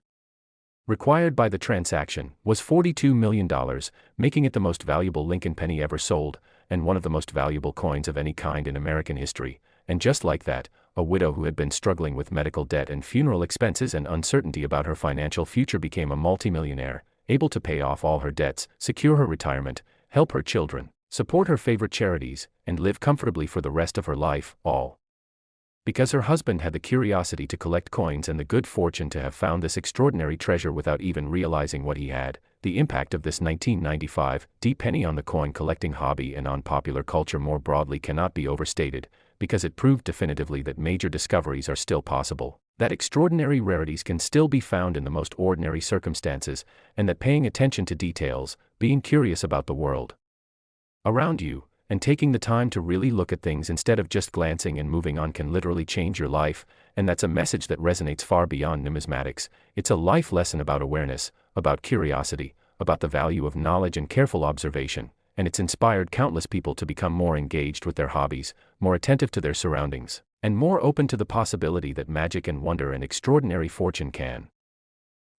required by the transaction, was $42 million, making it the most valuable Lincoln penny ever sold, and one of the most valuable coins of any kind in American history. And just like that, a widow who had been struggling with medical debt and funeral expenses and uncertainty about her financial future became a multimillionaire, able to pay off all her debts, secure her retirement, help her children, support her favorite charities, and live comfortably for the rest of her life, all Because her husband had the curiosity to collect coins and the good fortune to have found this extraordinary treasure without even realizing what he had. The impact of this 1995 penny on the coin collecting hobby and on popular culture more broadly cannot be overstated, because it proved definitively that major discoveries are still possible, that extraordinary rarities can still be found in the most ordinary circumstances, and that paying attention to details, being curious about the world around you, and taking the time to really look at things instead of just glancing and moving on can literally change your life. And that's a message that resonates far beyond numismatics. It's a life lesson about awareness, about curiosity, about the value of knowledge and careful observation, and it's inspired countless people to become more engaged with their hobbies, more attentive to their surroundings, and more open to the possibility that magic and wonder and extraordinary fortune can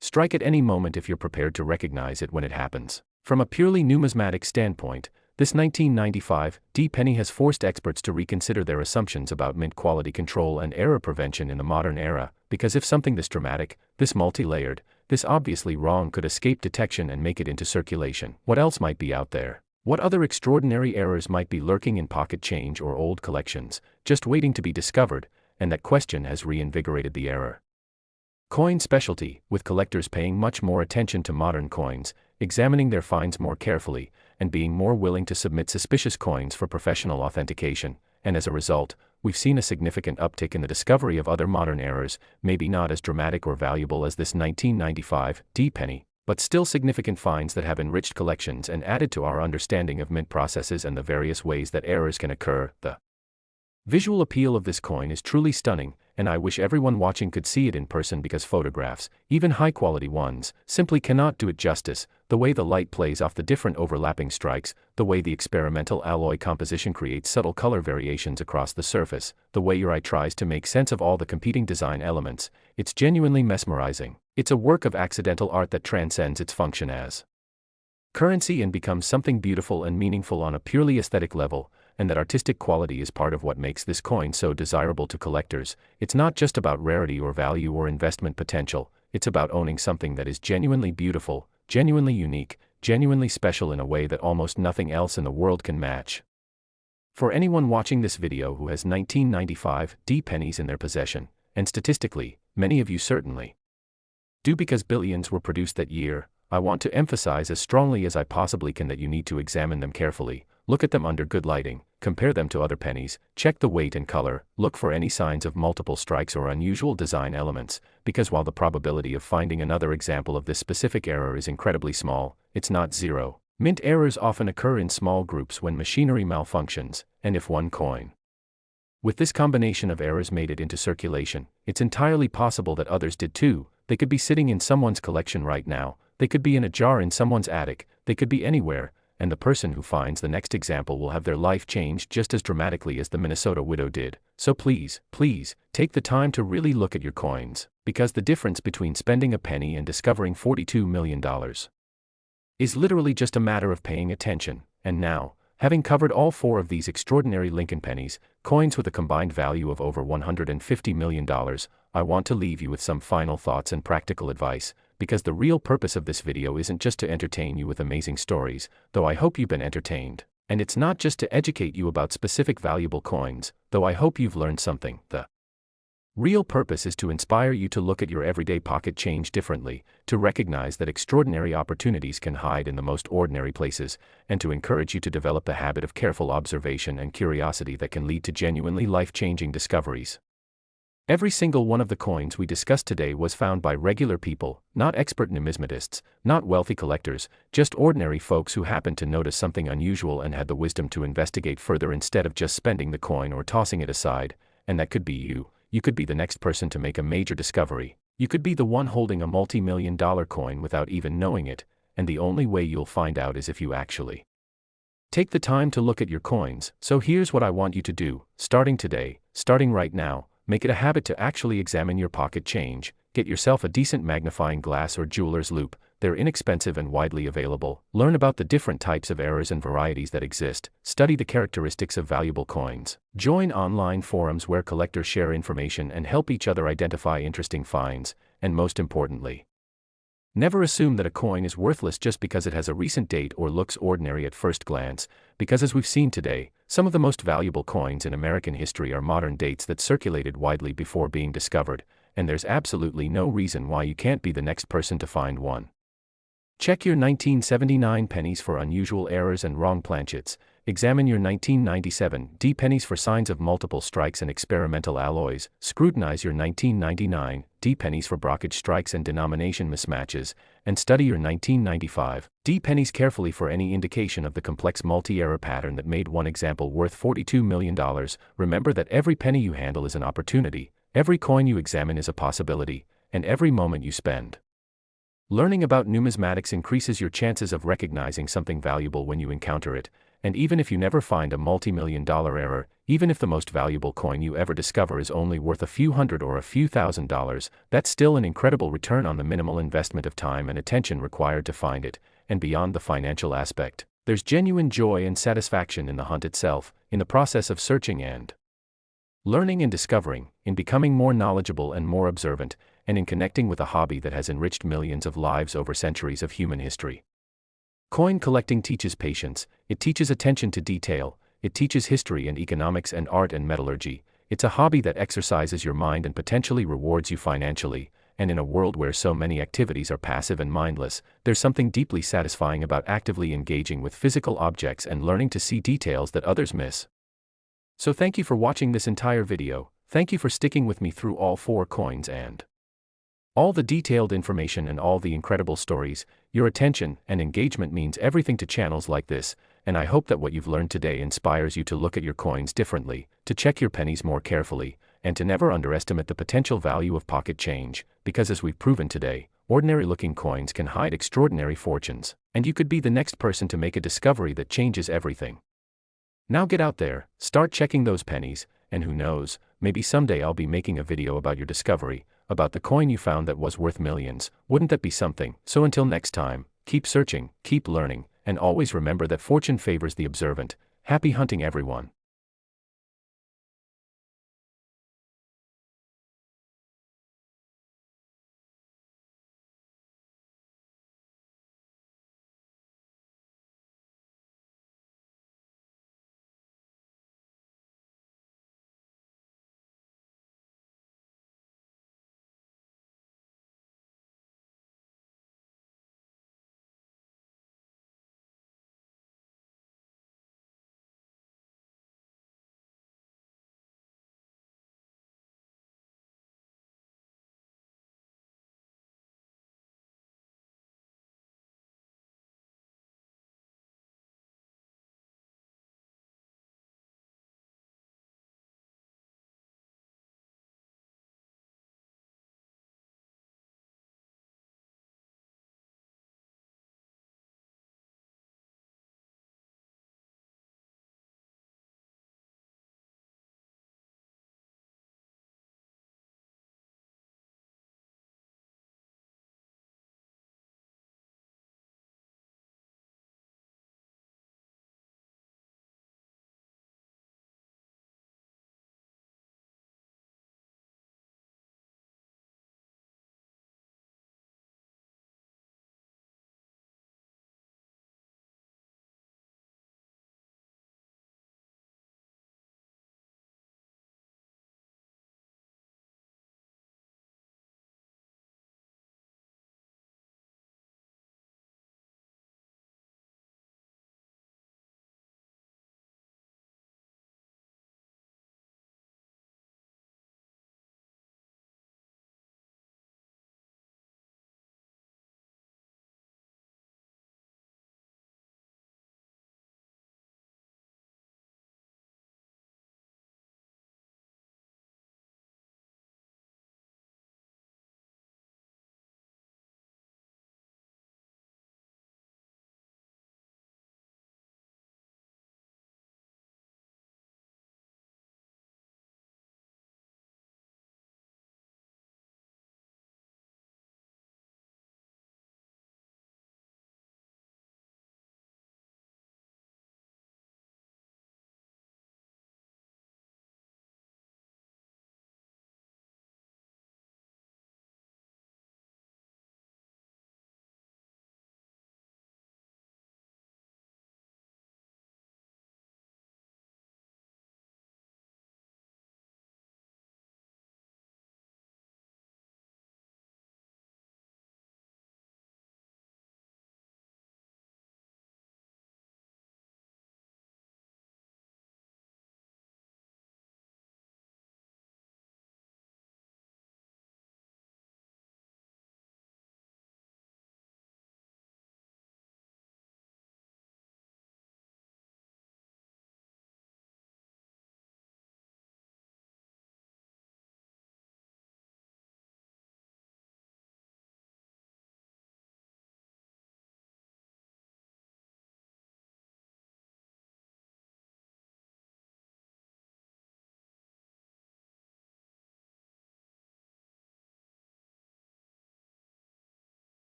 strike at any moment if you're prepared to recognize it when it happens. From a purely numismatic standpoint, this 1995 penny has forced experts to reconsider their assumptions about mint quality control and error prevention in the modern era, because if something this dramatic, this multi-layered, this obviously wrong could escape detection and make it into circulation, what else might be out there? What other extraordinary errors might be lurking in pocket change or old collections, just waiting to be discovered? And that question has reinvigorated the error coin specialty, with collectors paying much more attention to modern coins, examining their finds more carefully, and being more willing to submit suspicious coins for professional authentication. And as a result, we've seen a significant uptick in the discovery of other modern errors, maybe not as dramatic or valuable as this 1995 penny, but still significant finds that have enriched collections and added to our understanding of mint processes and the various ways that errors can occur. The visual appeal of this coin is truly stunning, and I wish everyone watching could see it in person, because photographs, even high-quality ones, simply cannot do it justice. The way the light plays off the different overlapping strikes, the way the experimental alloy composition creates subtle color variations across the surface, the way your eye tries to make sense of all the competing design elements, it's genuinely mesmerizing. It's a work of accidental art that transcends its function as currency and becomes something beautiful and meaningful on a purely aesthetic level, and that artistic quality is part of what makes this coin so desirable to collectors. It's not just about rarity or value or investment potential, it's about owning something that is genuinely beautiful, genuinely unique, genuinely special in a way that almost nothing else in the world can match. For anyone watching this video who has 1995 pennies in their possession, and statistically, many of you certainly do because billions were produced that year, I want to emphasize as strongly as I possibly can that you need to examine them carefully, look at them under good lighting, compare them to other pennies, check the weight and color, look for any signs of multiple strikes or unusual design elements, because while the probability of finding another example of this specific error is incredibly small, it's not zero. Mint errors often occur in small groups when machinery malfunctions, and if one coin with this combination of errors made it into circulation, it's entirely possible that others did too. They could be sitting in someone's collection right now, they could be in a jar in someone's attic, they could be anywhere, and the person who finds the next example will have their life changed just as dramatically as the Minnesota widow did. So please, take the time to really look at your coins, because the difference between spending a penny and discovering $42 million is literally just a matter of paying attention. And now, having covered all four of these extraordinary Lincoln pennies, coins with a combined value of over $150 million, I want to leave you with some final thoughts and practical advice, because the real purpose of this video isn't just to entertain you with amazing stories, though I hope you've been entertained. And it's not just to educate you about specific valuable coins, though I hope you've learned something. The real purpose is to inspire you to look at your everyday pocket change differently, to recognize that extraordinary opportunities can hide in the most ordinary places, and to encourage you to develop a habit of careful observation and curiosity that can lead to genuinely life-changing discoveries. Every single one of the coins we discussed today was found by regular people, not expert numismatists, not wealthy collectors, just ordinary folks who happened to notice something unusual and had the wisdom to investigate further instead of just spending the coin or tossing it aside. And that could be you. You could be the next person to make a major discovery. You could be the one holding a multi-million-dollar coin without even knowing it, and the only way you'll find out is if you actually take the time to look at your coins. So here's what I want you to do, starting today, starting right now. Make it a habit to actually examine your pocket change. Get yourself a decent magnifying glass or jeweler's loupe. They're inexpensive and widely available. Learn about the different types of errors and varieties that exist. Study the characteristics of valuable coins. Join online forums where collectors share information and help each other identify interesting finds. And most importantly, never assume that a coin is worthless just because it has a recent date or looks ordinary at first glance, because as we've seen today, Some of the most valuable coins in American history are modern dates that circulated widely before being discovered, and there's absolutely no reason why you can't be the next person to find one. Check your 1979 pennies for unusual errors and wrong planchets. Examine your 1997 D pennies for signs of multiple strikes and experimental alloys. Scrutinize your 1999 D pennies for brockage strikes and denomination mismatches, and study your 1995 D pennies carefully for any indication of the complex multi-error pattern that made one example worth $42 million. Remember that every penny you handle is an opportunity, every coin you examine is a possibility, and every moment you spend learning about numismatics increases your chances of recognizing something valuable when you encounter it. And even if you never find a multi-million-dollar error, even if the most valuable coin you ever discover is only worth a few hundred or a few $1,000s, that's still an incredible return on the minimal investment of time and attention required to find it. And beyond the financial aspect, there's genuine joy and satisfaction in the hunt itself, in the process of searching and learning and discovering, in becoming more knowledgeable and more observant, and in connecting with a hobby that has enriched millions of lives over centuries of human history. Coin collecting teaches patience, it teaches attention to detail, it teaches history and economics and art and metallurgy. It's a hobby that exercises your mind and potentially rewards you financially, and in a world where so many activities are passive and mindless, there's something deeply satisfying about actively engaging with physical objects and learning to see details that others miss. So thank you for watching this entire video, thank you for sticking with me through all 4 coins and all the detailed information and all the incredible stories. Your attention and engagement means everything to channels like this, and I hope that what you've learned today inspires you to look at your coins differently, to check your pennies more carefully, and to never underestimate the potential value of pocket change, because as we've proven today, ordinary-looking coins can hide extraordinary fortunes, and you could be the next person to make a discovery that changes everything. Now get out there, start checking those pennies, and who knows, maybe someday I'll be making a video about your discovery, about the coin you found that was worth millions. Wouldn't that be something? So until next time, keep searching, keep learning, and always remember that fortune favors the observant. Happy hunting, everyone.